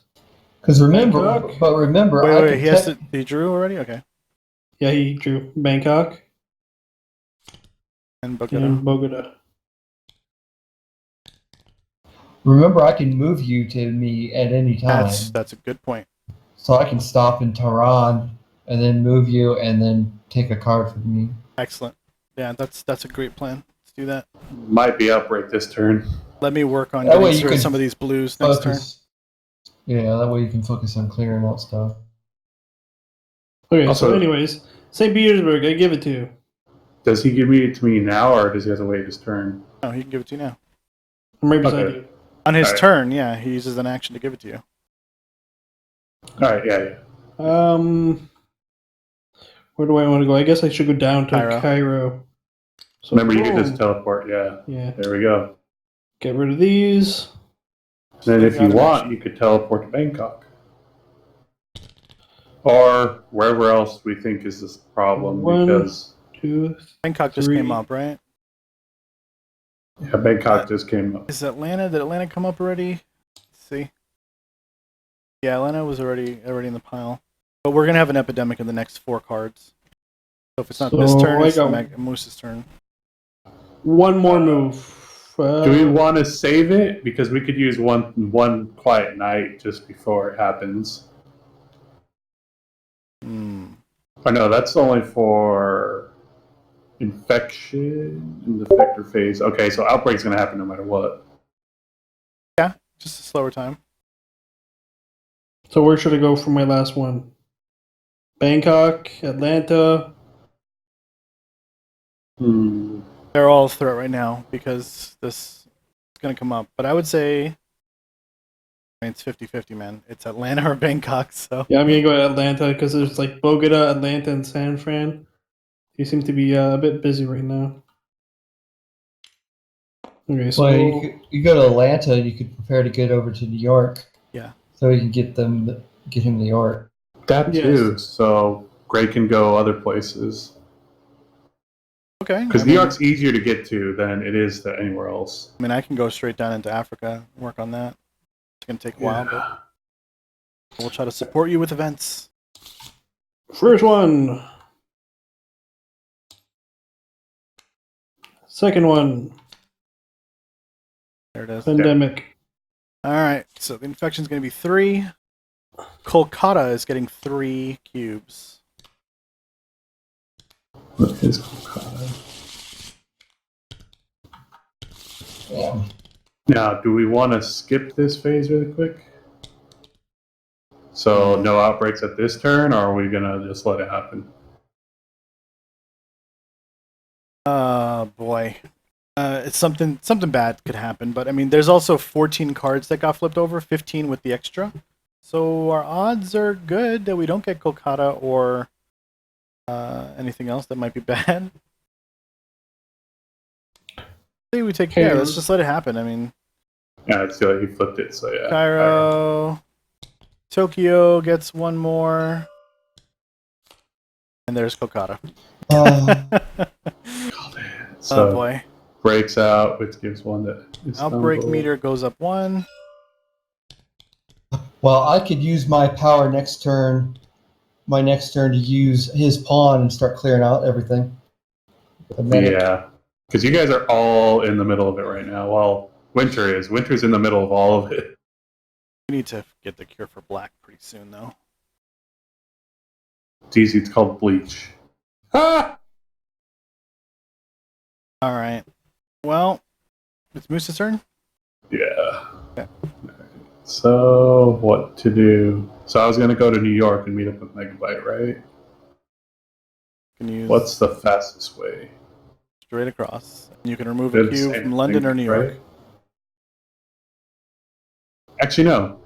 Because remember, Bangkok? Wait, he drew already? Okay. Yeah, he drew Bangkok And Bogota. and Bogota. Remember, I can move you to me at any time. That's a good point. So I can stop in Tehran and then move you and then take a card from me. Excellent. Yeah, that's a great plan. Let's do that. Might be up right this turn. Let me work on That way getting you through can some of these blues next turn. Focus. Yeah, that way you can focus on clearing out stuff. Okay, Also- so anyways, St. Petersburg, I give it to you. Does he give it to me now, or does he have to wait his turn? No, he can give it to you now. I'm right beside Okay. you. On his Alright. turn, yeah, he uses an action to give it to you. All right, yeah. Where do I want to go? I guess I should go down to Cairo. So Remember, you can boom. just teleport. Yeah, Yeah. there we go. Get rid of these. And then if Still you got an want, action. you could teleport to Bangkok. Or wherever else we think is this problem, One. because 2, Bangkok just 3. came up, right? yeah, Bangkok just came up. Is Atlanta? Did Atlanta come up already? Let's see. Yeah, Atlanta was already in the pile. But we're gonna have an epidemic in the next 4 cards. So if it's not this So turn, I it's got- Moose's turn. One more move. Do we want to save it? Because we could use one quiet night just before it happens. Hmm. Or no, that's only for infection in the vector phase. Okay, so outbreak's going to happen no matter what. Yeah, just a slower time. So where should I go for my last one? Bangkok, Atlanta. They're all a threat right now because this is gonna come up. But I would say, I mean, it's 50-50, man. It's Atlanta or Bangkok, so Yeah, I'm gonna go to Atlanta because there's like Bogota, Atlanta, and San Fran. You seem to be a bit busy right now. Okay, so Well, you go to Atlanta and you could prepare to get over to New York. Yeah. So you can get him to New York. That Yes. too. So Gray can go other places. okay. Because I New mean, York's easier to get to than it is to anywhere else. I mean, I can go straight down into Africa and work on that. It's gonna take a while, but we'll try to support you with events. first one. Second one. There it is. Epidemic. All right. So the infection's gonna be 3. Kolkata is getting 3 cubes. What is Kolkata? Yeah. Now, do we want to skip this phase really quick? So no outbreaks at this turn, or are we gonna just let it happen? Boy. It's something bad could happen, but I mean, there's also 14 cards that got flipped over, 15 with the extra. So our odds are good that we don't get Kolkata or anything else that might be bad. Say we take. Yeah, let's just let it happen. I mean, Yeah, it's like he flipped it, so yeah. Cairo, Tokyo gets one more, and there's Kolkata. So Oh boy. breaks out, which gives one to Outbreak Istanbul. meter goes up 1. Well, I could use my power next turn. My next turn to use his pawn and start clearing out everything. The medic. Yeah, because you guys are all in the middle of it right now. Well, Winter is. Winter's in the middle of all of it. We need to get the cure for black pretty soon, though. It's easy. It's called bleach. Ah! All right. Well, it's Moose's turn. Yeah. Okay. So what to do? So I was gonna go to New York and meet up with Megabyte, right? Can use What's the fastest way? straight across. You can remove They're a the cube same from London thing, or New York. right? Actually, no.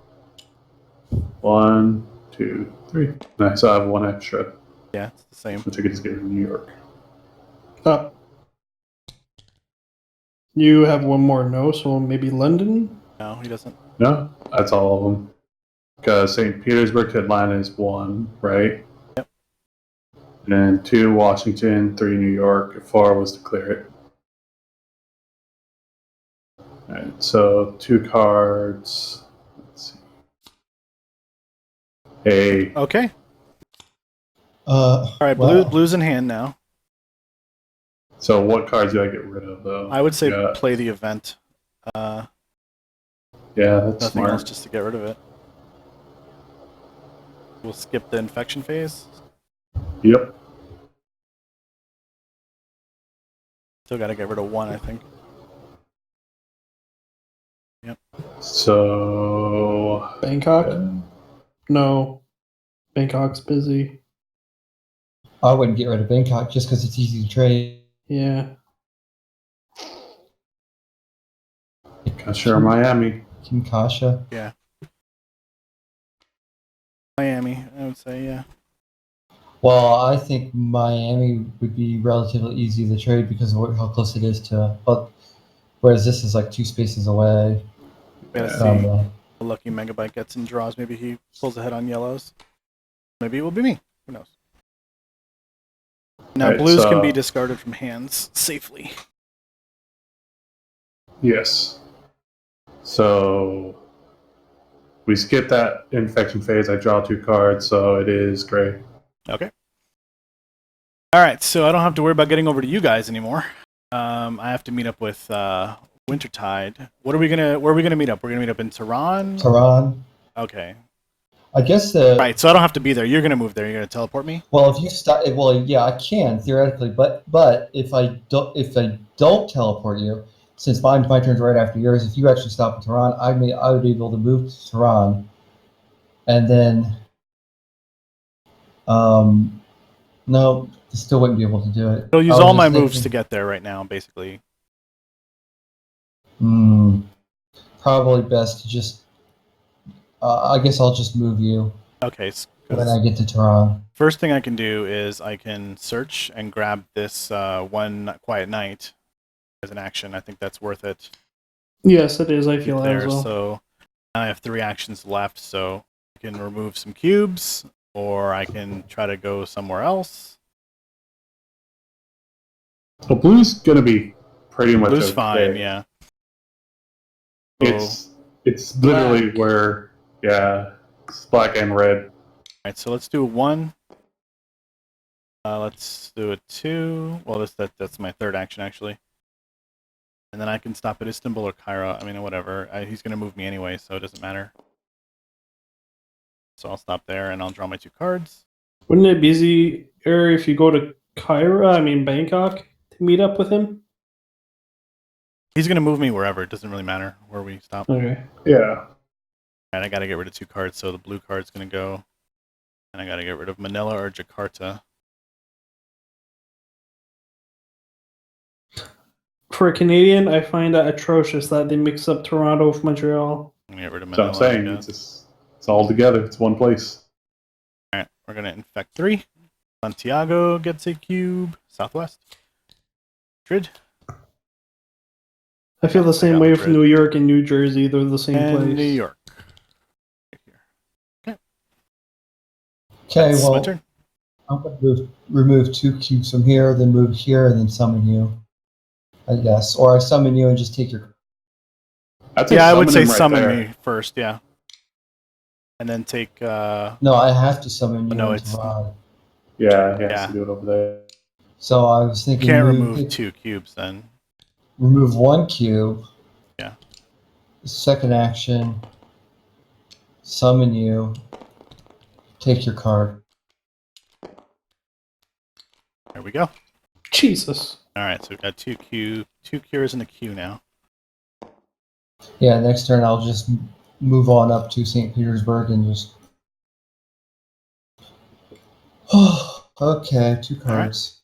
1, 2, 3. Nice. I have one extra, Yeah, it's the same. which I could just get from New York. Up. You have one more no, so maybe London? No, he doesn't. No, that's all of them. Because St. Petersburg to Atlanta is 1, right? Yep. And then 2 Washington, 3 New York. If 4 was to clear it. Alright, so 2 cards. Let's see. Hey, Okay. All All right, blue's in hand now. so what cards do I get rid of, though? I would say Yeah, play the event. yeah, that's Nothing else, smart. just to get rid of it. We'll skip the infection phase. Yep. Still got to get rid of 1, I think. So Bangkok? No. Bangkok's busy. I wouldn't get rid of Bangkok just because it's easy to trade. Yeah. sure, Miami. Kinkasha. Yeah. Miami, I would say, yeah. Well, I think Miami would be relatively easy to trade because of how close it is to. But whereas this is like 2 spaces away. Gotta Yeah. see Um, a lucky Megabyte gets in draws. Maybe he pulls ahead on yellows. Maybe it will be me. Who knows? Now, Right, blues can so- be discarded from hands safely. Yes. So we skip that infection phase. I draw 2 cards, so it is gray. Okay. All right, so I don't have to worry about getting over to you guys anymore. I have to meet up with Wintertide. Where are we gonna meet up? We're gonna meet up in Tehran. Tehran. Okay. I guess Right. So I don't have to be there. You're gonna move there. You're gonna teleport me. Well, if you start, well, yeah, I can theoretically, but if I don't teleport you, since my turn's right after yours, if you actually stop in Tehran, I would be able to move to Tehran, and then, no, I still wouldn't be able to do it. I'll use I was all my just moves thinking- to get there right now, basically. Probably best to just. I guess I'll just move you Okay. when I get to Tehran. First thing I can do is I can search and grab this one Quiet Night as an action. I think that's worth it. Yes, it is. I feel There, as well. so I have 3 actions left, so I can remove some cubes, or I can try to go somewhere else. Well, blue's gonna be pretty much Blue's okay. fine, yeah. It's literally Black. where, yeah, it's black and red. Alright, so let's do 1. Let's do a 2. Well, that's my 3rd action, actually. And then I can stop at Istanbul or Cairo. I mean, whatever. He's going to move me anyway, so it doesn't matter. So I'll stop there, and I'll draw my 2 cards. Wouldn't it be easier if you go to Bangkok, to meet up with him? He's going to move me wherever. It doesn't really matter where we stop. Okay. Yeah. And I got to get rid of 2 cards, so the blue card's going to go. And I got to get rid of Manila or Jakarta. For a Canadian, I find that atrocious that they mix up Toronto with Montreal. I'm going to get rid of So Manila. I'm saying I it's guess. It's all together. It's one place. All right, we're gonna infect 3. Santiago gets a cube. Southwest. Madrid. I feel the same got way Madrid. with New York and New Jersey. They're the same And place. New York. Okay, That's my well, turn. I'm going to remove 2 cubes from here, then move here, and then summon you. I guess. Or I summon you and just take your... That's Yeah, I would say him right summon there. me first, yeah. And then take No, I have to summon you no, into it's- Rod. Yeah, he has Yeah. to do it over there. So I was you thinking can't move, remove 2 cubes then. remove 1 cube. Yeah. Second action, summon you, take your card. There we go. Jesus. Alright, so we've got 2 cures in the queue now. Yeah, next turn I'll just move on up to St. Petersburg and just... Okay, 2 cards.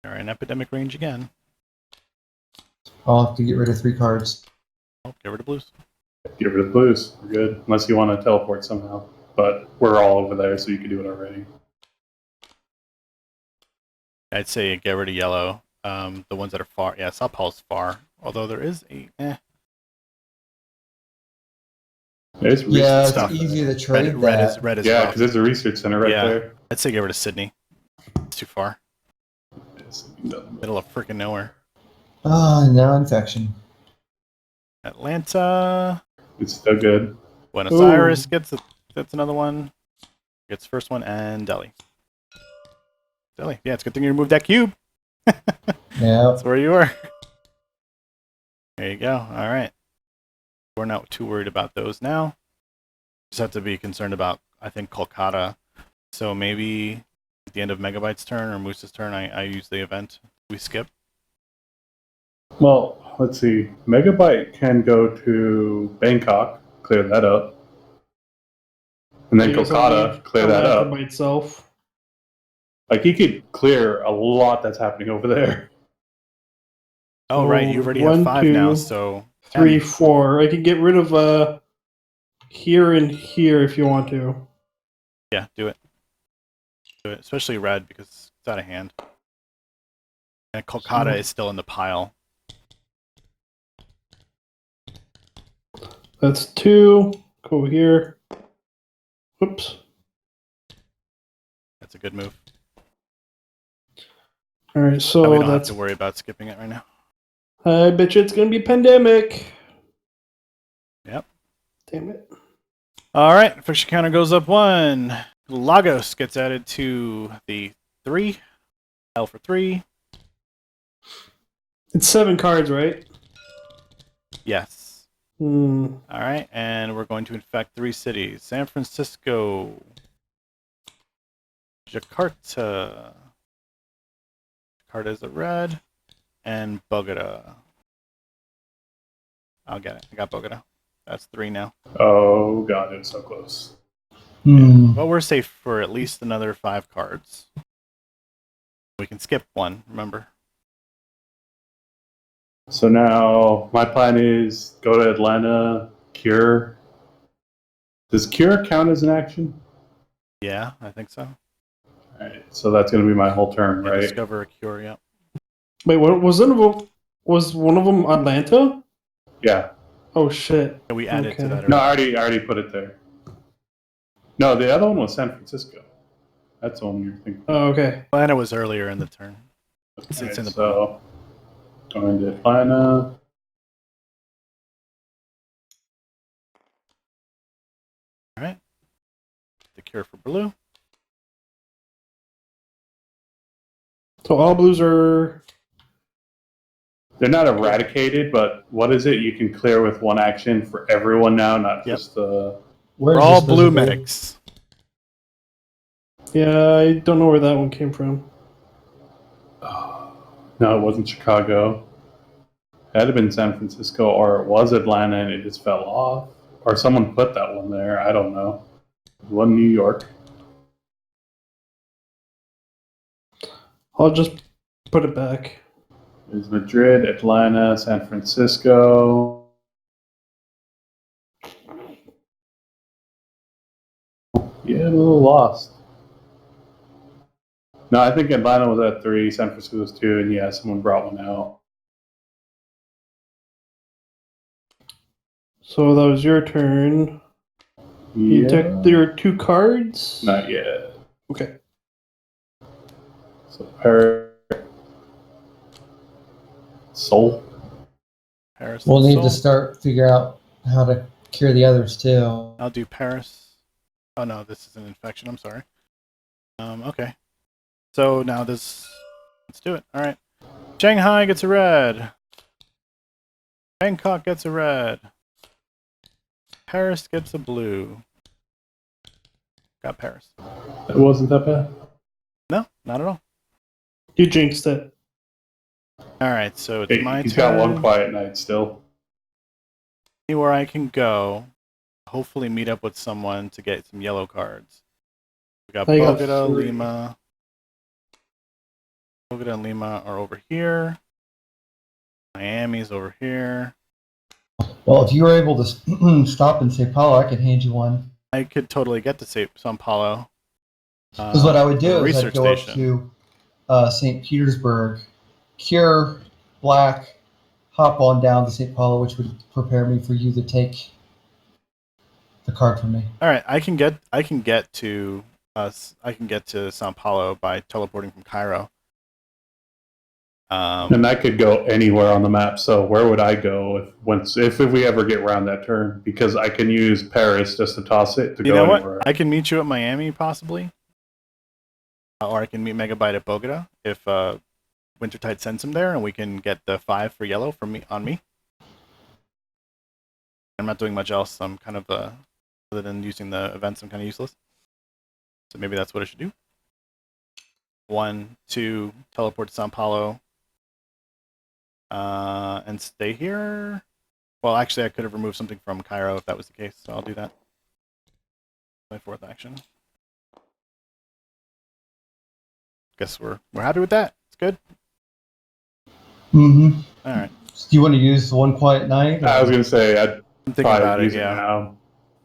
Alright, an epidemic range again. I'll have to get rid of 3 cards. Oh, get rid of blues. Get rid of the blues. We're good. Unless you want to teleport somehow. But we're all over there, so you can do it already. I'd say get rid of yellow. The ones that are far. Yeah, Sao Paulo's far. Although there is a There's research Yeah, it's stuff. easy to trade that. red is Yeah, rough. because there's a research center right Yeah. there. I'd say get rid of Sydney. It's too far. Middle of freaking nowhere. Now infection. Atlanta. It's still good. Buenos Ooh. Aires gets another one. Gets first one, and Delhi. Delhi. Yeah, it's a good thing you removed that cube. Yeah. That's where you were. There you go. All right. We're not too worried about those now. Just have to be concerned about, I think, Kolkata. So maybe at the end of Megabyte's turn or Moose's turn, I use the event. We skip. Well, let's see. Megabyte can go to Bangkok, clear that up. And then You guys Kolkata, leave clear that Atlanta up. by itself. Like, he could clear a lot that's happening over there. Oh, right. You already have 1, 5 now, 2, so 3, 4. I can get rid of here and here if you want to. yeah, do it. Do it. Especially red because it's out of hand. And Kolkata is still in the pile. That's 2. Go here. Whoops. That's a good move. All right, We so don't have that's. to worry about skipping it right now. I bet you it's gonna be Epidemic. Yep. Damn it. All right, friction counter goes up 1. Lagos gets added to the 3. L for 3. It's 7 cards, right? Yes. Hmm. All right, and we're going to infect 3 cities: San Francisco, Jakarta. Jakarta is a red, and Bogota. I'll get it. I got Bogota. That's 3 now. Oh, God, it's so close. Well, we're safe for at least another 5 cards. We can skip 1, remember? So now, my plan is go to Atlanta, Cure. Does Cure count as an action? Yeah, I think so. Alright, so that's going to be my whole turn, Yeah, right? discover a cure, yeah. Wait, what was one of them? Was one of them Atlanta? Yeah. Oh shit. And we added to Okay. that No, already. I already put it there. No, the other one was San Francisco. That's the one you're thinking. Oh, okay. Atlanta was earlier in the turn. It's Alright, in the so, going to Atlanta. All right. The cure for blue. So all blues are. They're not eradicated, but what is it? You can clear with 1 action for everyone now, not Yep. just the... We're all blue medics. Yeah, I don't know where that one came from. No, it wasn't Chicago. It had to been San Francisco, or it was Atlanta and it just fell off. Or someone put that one there. I don't know. It wasn't New York. I'll just put it back. There's Madrid, Atlanta, San Francisco. a little lost. No, I think Atlanta was at 3, San Francisco was 2, and yeah, someone brought one out. So that was your turn. You took your 2 cards? Not yet. Okay. So Soul. Paris. We'll and need Seoul. to start figure out how to cure the others too. I'll do Paris. Oh no, this is an infection. I'm sorry. Okay. So now this. Let's do it. All right. Shanghai gets a red. Bangkok gets a red. Paris gets a blue. Got Paris. It wasn't that bad. No, not at all. You jinxed it. All right, so it's my He's turn. got one quiet night still. Anywhere I can go. Hopefully meet up with someone to get some yellow cards. We got I got Bogota, 3. Lima. Bogota and Lima are over here. Miami's over here. Well, if you were able to stop in Sao Paulo, I could hand you one. I could totally get to Sao Paulo. Because what I would do is I'd research go station. up to St. Petersburg, cure black, hop on down to St. Paulo, which would prepare me for you to take the card from me. All right, I can get to Sao Paulo by teleporting from Cairo. And I could go anywhere on the map. So where would I go if we ever get around that turn? Because I can use Paris just to toss it to You go know anywhere. what? I can meet you at Miami possibly, or I can meet Megabyte at Bogota if Wintertide sends him there, and we can get the 5 for yellow from me on me. I'm not doing much else. I'm kind of other than using the events, I'm kind of useless. So maybe that's what I should do. 1, 2, teleport to Sao Paulo. And stay here. Well, actually, I could have removed something from Cairo if that was the case, so I'll do that. My 4th action. Guess we're happy with that. It's good. Mm-hmm. All right. Do you want to use One Quiet Night? I was gonna say I'd I'm thinking probably about it. use Yeah. now.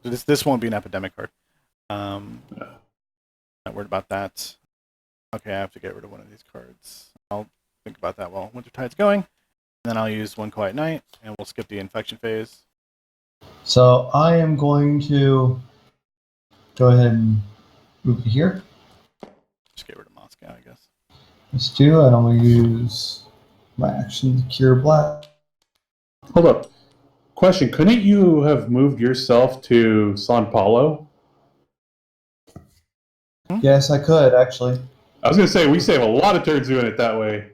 This won't be an epidemic card. Yeah. Not worried about that. Okay, I have to get rid of one of these cards. I'll think about that while Wintertide's going. And then I'll use One Quiet Night, and we'll skip the infection phase. So I am going to go ahead and move to here. Just get rid of Moscow, I guess. Let's do it. I'm going to use my action to cure black. Hold up. Question: couldn't you have moved yourself to Sao Paulo? Yes, I could, actually. I was gonna say we save a lot of turns doing it that way.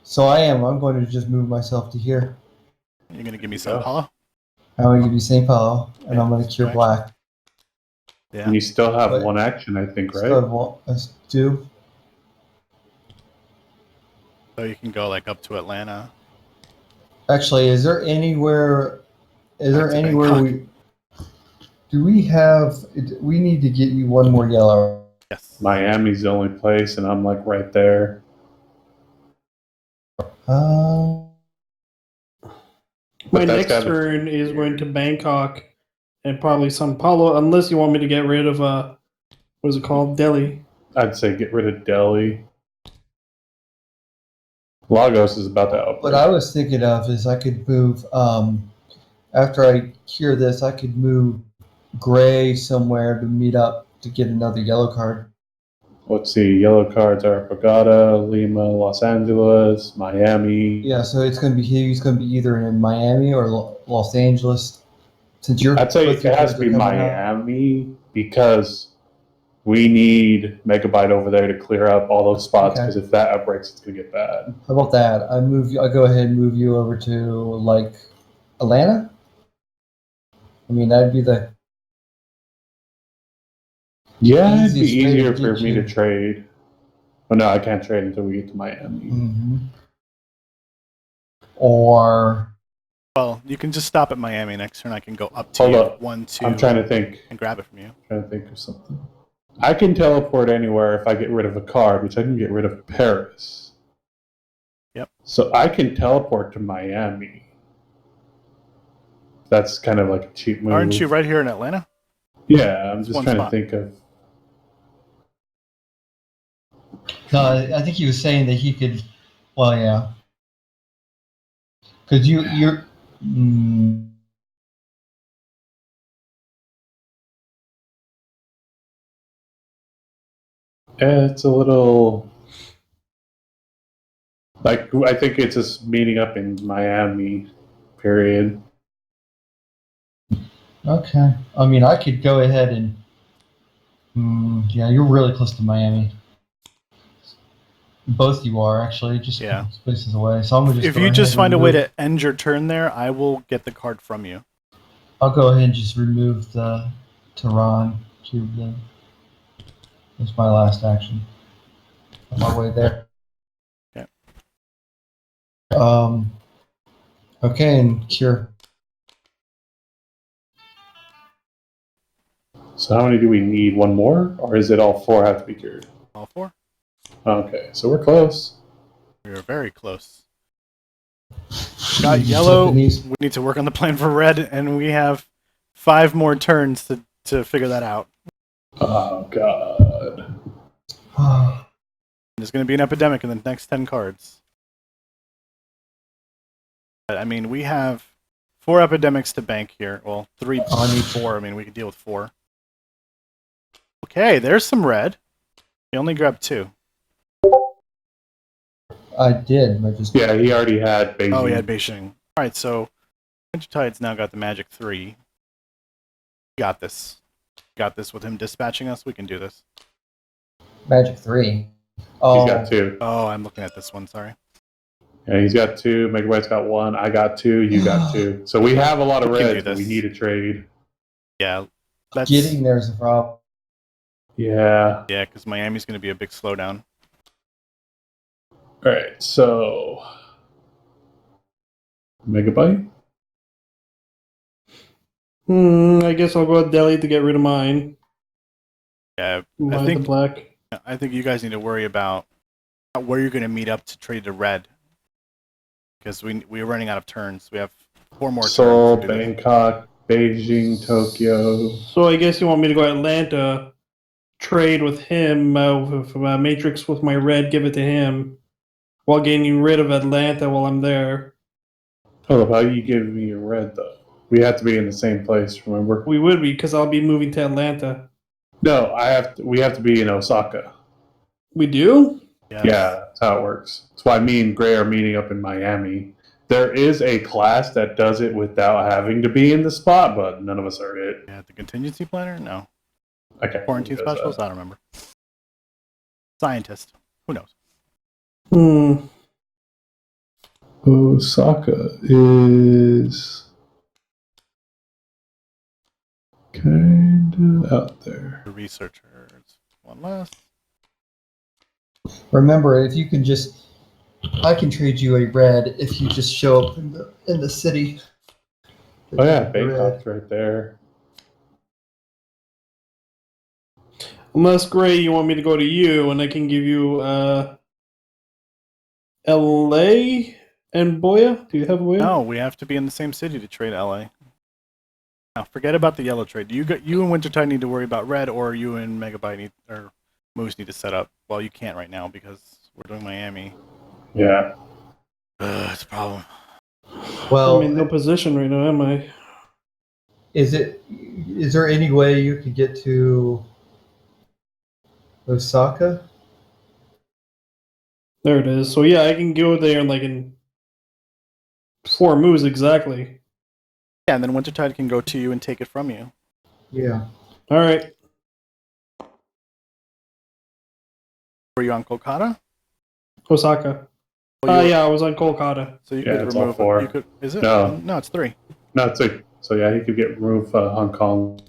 So I am. I'm going to just move myself to here. You're going to give me Sao Paulo? I'm going to give you St. Paulo, and Yeah, I'm going to cure right. black. Yeah. And you still have But- one action, I think, right? So let's do. So you can go like up to Atlanta. Actually, is there anywhere? Is there Back to anywhere Bangkok. do we have? We need to get you one more yellow. Yes. Miami's the only place, and I'm like right there. My that's next gotta- turn is going to Bangkok and probably Sao Paulo, unless you want me to get rid of what is it called, Delhi. I'd say get rid of Delhi. Lagos is about to outbreak. What I was thinking of is I could move. After I cure this, I could move Gray somewhere to meet up to get another yellow card. Let's see. Yellow cards are Bogota, Lima, Los Angeles, Miami. Yeah, so it's going to be he's going to be either in Miami or Los Angeles. Since you're, I'd say both it your has cards to be are coming out. Miami because we need Megabyte over there to clear up all those spots. Okay. Because if that outbreaks, it's gonna get bad. How about that? I go ahead and move you over to like Atlanta. I mean, that'd be the Yeah, it'd be easiest way to easier for get me you. to trade. Oh no, I can't trade until we get to Miami. Mm-hmm. Or Well, you can just stop at Miami next turn. I can go up to Hold you. up. 1, 2. I'm trying to think. And grab it from you. Trying to think of something. I can teleport anywhere if I get rid of a card, which I can get rid of Paris. Yep. So I can teleport to Miami. That's kind of like a cheap move. Aren't you right here in Atlanta? Yeah, I'm It's just one trying spot. to think of. No, I think he was saying that he could. Well, yeah, because you're. Yeah, it's a little. Like, I think it's just meeting up in Miami, period. Okay. I mean, I could go ahead and. Yeah, you're really close to Miami. Both you are actually, just a Yeah. couple spaces away. So I'm gonna just. If go you ahead just and find a way remove- to end your turn there, I will get the card from you. I'll go ahead and just remove the Tehran cube then. That's my last action. On my way there. Okay. Okay, and cure. So how many do we need? One more? Or is it all 4 have to be cured? All 4. Okay, so we're close. We are very close. Got yellow. We need to work on the plan for red, and we have 5 more turns to figure that out. Oh, God. There's going to be an epidemic in the next 10 cards. I mean, we have 4 epidemics to bank here. Well, 3. I need 4. I mean, we could deal with 4. Okay, there's some red. You only grabbed 2. I did. I just. Yeah, he already had Beijing. Oh, he had Beijing. All right, so Wintertide's now got the magic 3. Got this. Got this with him dispatching us. We can do this. Magic 3. He's Oh, got 2. Oh, I'm looking at this one. Sorry. Yeah, he's got 2. Megabyte's got 1. I got 2. You got 2. So we have a lot of We can do reds, but we this. need a trade. Yeah, that's getting there's a problem. Yeah. yeah, because Miami's going to be a big slowdown. All right, so Megabyte. I guess I'll go to Delhi to get rid of mine. Yeah, Buy think- the black. I think you guys need to worry about where you're going to meet up to trade the red, because we're running out of turns. We have 4 more Seoul, turns. to do this. Bangkok, Beijing, Tokyo. So I guess you want me to go to Atlanta, trade with him, with Matrix with my red, give it to him, while getting rid of Atlanta while I'm there. Hold up, how you giving me your red though? We have to be in the same place, remember? We would be, because I'll be moving to Atlanta. No, we have to be in Osaka. We do? Yes. Yeah, that's how it works. That's why me and Gray are meeting up in Miami. There is a class that does it without having to be in the spot, but none of us are it. Yeah, the contingency planner? No. Okay. Quarantine specialist? I don't remember. Scientist? Who knows? Osaka is kinda out there. The researchers. One less. Remember, if you can just, I can trade you a red if you just show up in the city. Oh yeah, Red. Bangkok's right there. Unless, Gray, you want me to go to you, and I can give you LA and Boya? Do you have Boya? No, we have to be in the same city to trade LA. Now, forget about the yellow trade. You and Wintertide need to worry about red, or you and Megabyte or Moose need to set up. Well, you can't right now because we're doing Miami. Yeah. It's a problem. Well, I'm in no position right now, am I? is there any way you could get to Osaka? There it is. So yeah, I can go there in 4 moves exactly. Yeah, and then Wintertide can go to you and take it from you. Yeah. All right. Were you on Kolkata? Osaka. Oh, Yeah, I was on Kolkata. So you Yeah, could it's all remove 4. You could. Is it? No. No, it's 3. No, it's like, so yeah, he could get removed Hong Kong.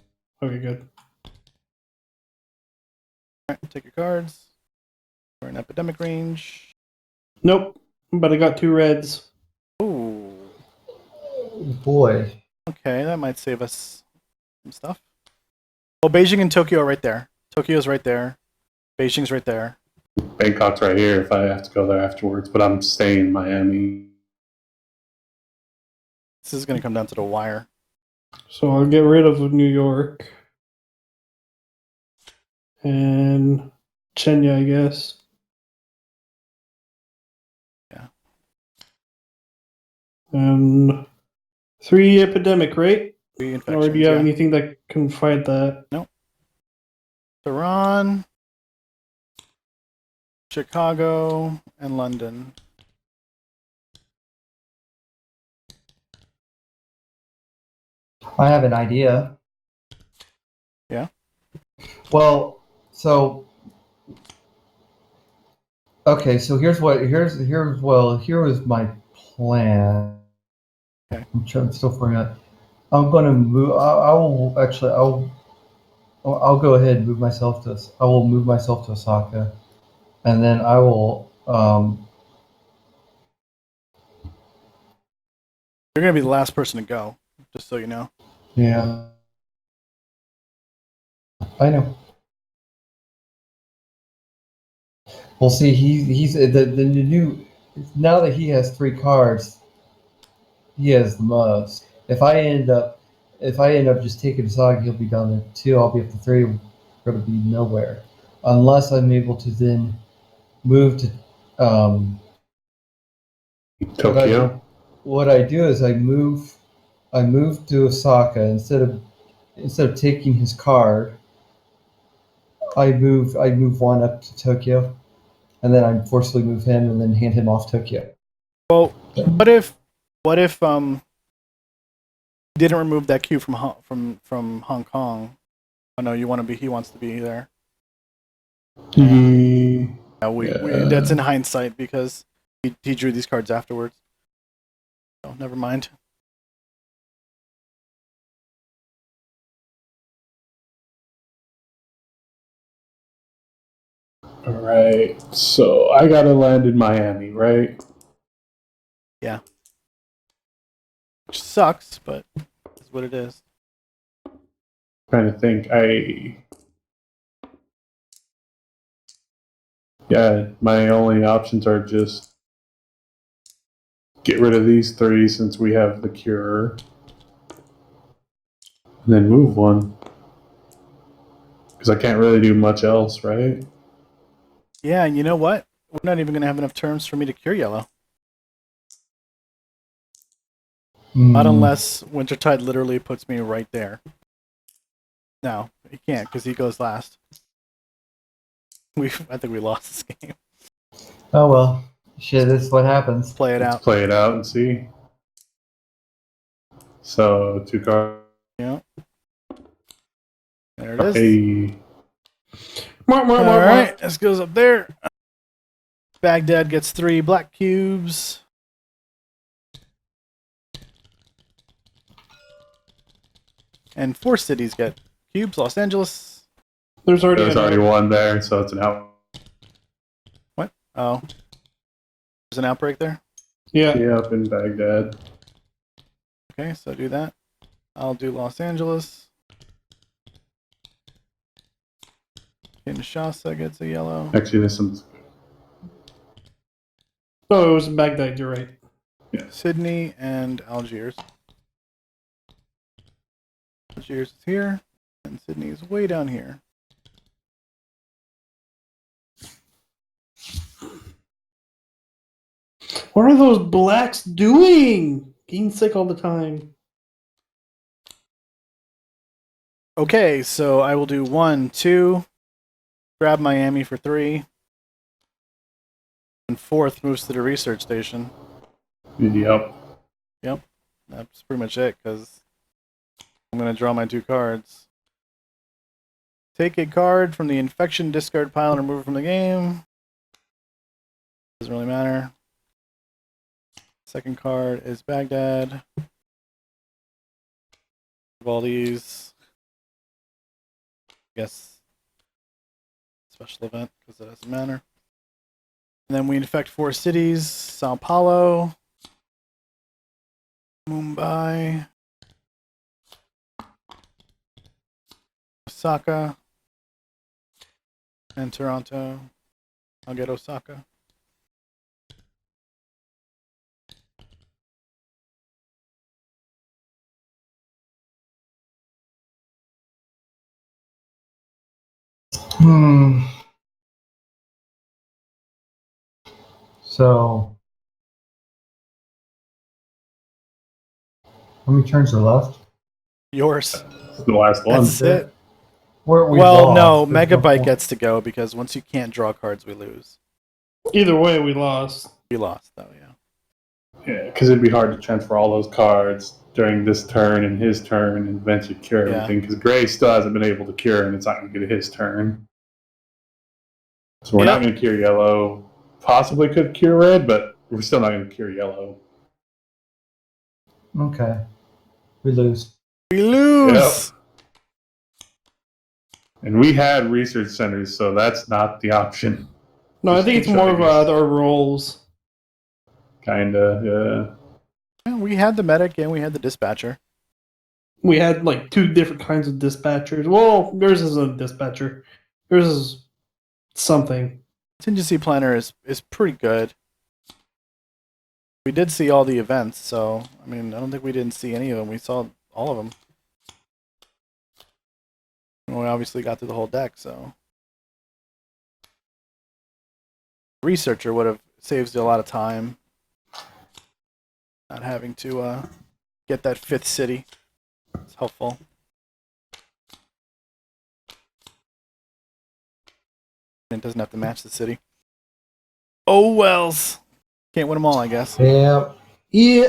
Okay, good. All right, take your cards. We're in epidemic range. Nope. But I got 2 reds. Ooh. Oh, boy. Okay, that might save us some stuff. Well, Beijing and Tokyo are right there. Tokyo's right there. Beijing's right there. Bangkok's right here if I have to go there afterwards, but I'm staying in Miami. This is going to come down to the wire. So I'll get rid of New York. And Chenya, I guess. Yeah. And 3 epidemic, right? 3 Or infections. do you have Yeah. anything that can fight that? Tehran, Chicago, and London. I have an idea. Yeah. Well, so okay, so here was my plan. Okay. I'm still figuring out. I'm going to move. I'll go ahead and move myself to. I will move myself to Osaka, and then I will. You're gonna be the last person to go, just so you know. Yeah, I know. Well, see, he's the new. Now that he has 3 cards, he has the most. If I end up just taking Osaka, he'll be down to 2. I'll be up to 3. We're going to be nowhere, unless I'm able to then move to. Tokyo. What I do is I move to Osaka instead of taking his card. I move 1 up to Tokyo, and then I forcibly move him and then hand him off Tokyo. Well, what if didn't remove that cube from Hong Kong? Oh no, he wants to be there. Yeah, that's in hindsight because he drew these cards afterwards. So never mind. Alright, so I gotta land in Miami, right? Yeah. Which sucks, but it's what it is. Trying to think. Yeah, my only options are just get rid of these 3 since we have the cure. And then move 1. Because I can't really do much else, right? Yeah, and you know what? We're not even gonna have enough terms for me to cure yellow. Not unless Wintertide literally puts me right there. No, he can't because he goes last. I think we lost this game. Oh well, shit. This is what happens. Play it Let's out. play it out and see. So 2 cards. Yeah. There it is. Hey. All right, this goes up there. Baghdad gets 3 black cubes. And 4 cities get cubes. Los Angeles. There's already 1 there, so it's an out. What? Oh. There's an outbreak there? Yeah. Yeah, up in Baghdad. Okay, so do that. I'll do Los Angeles. Kinshasa gets a yellow. Actually, this one's. Oh, it was in Baghdad, you're right. Yeah. Sydney and Algiers. Algiers is here, and Sydney is way down here. What are those blacks doing? Getting sick all the time. Okay, so I will do 1, 2. Grab Miami for 3. And 4th moves to the research station. Yep. Yep, that's pretty much it, because I'm going to draw my 2 cards. Take a card from the infection discard pile and remove it from the game. Doesn't really matter. Second card is Baghdad. Of all these, I guess special event because it doesn't matter. And then we infect 4 cities: Sao Paulo, Mumbai, Osaka, and Toronto. I'll get Osaka. So, how many turns are left? Yours. It's the last one. That's it. We Well, lost. no, There's Megabyte point. gets to go because once you can't draw cards, we lose. Either way, we lost. We lost, though, yeah. Yeah, because it'd be hard to transfer all those cards during this turn and his turn and eventually cure Yeah. everything. Because Gray still hasn't been able to cure, and it's not going to get his turn. So we're not going to cure yellow. Possibly could cure red, but we're still not going to cure yellow. Okay. We lose. We lose! Yep. And we had research centers, so that's not the option. No, I Just think it's keep more of showing our roles. Kinda, Yeah, we had the medic and we had the dispatcher. We had like two different kinds of dispatchers. Well, yours is a dispatcher. Yours is something. Contingency planner is pretty good. We did see all the events, so I mean, I don't think we didn't see any of them. We saw all of them. And we obviously got through the whole deck, so researcher would have saved you a lot of time, not having to get that 5th city. It's helpful. And it doesn't have to match the city. Oh wells. Can't win them all, I guess. Yeah. Yeah.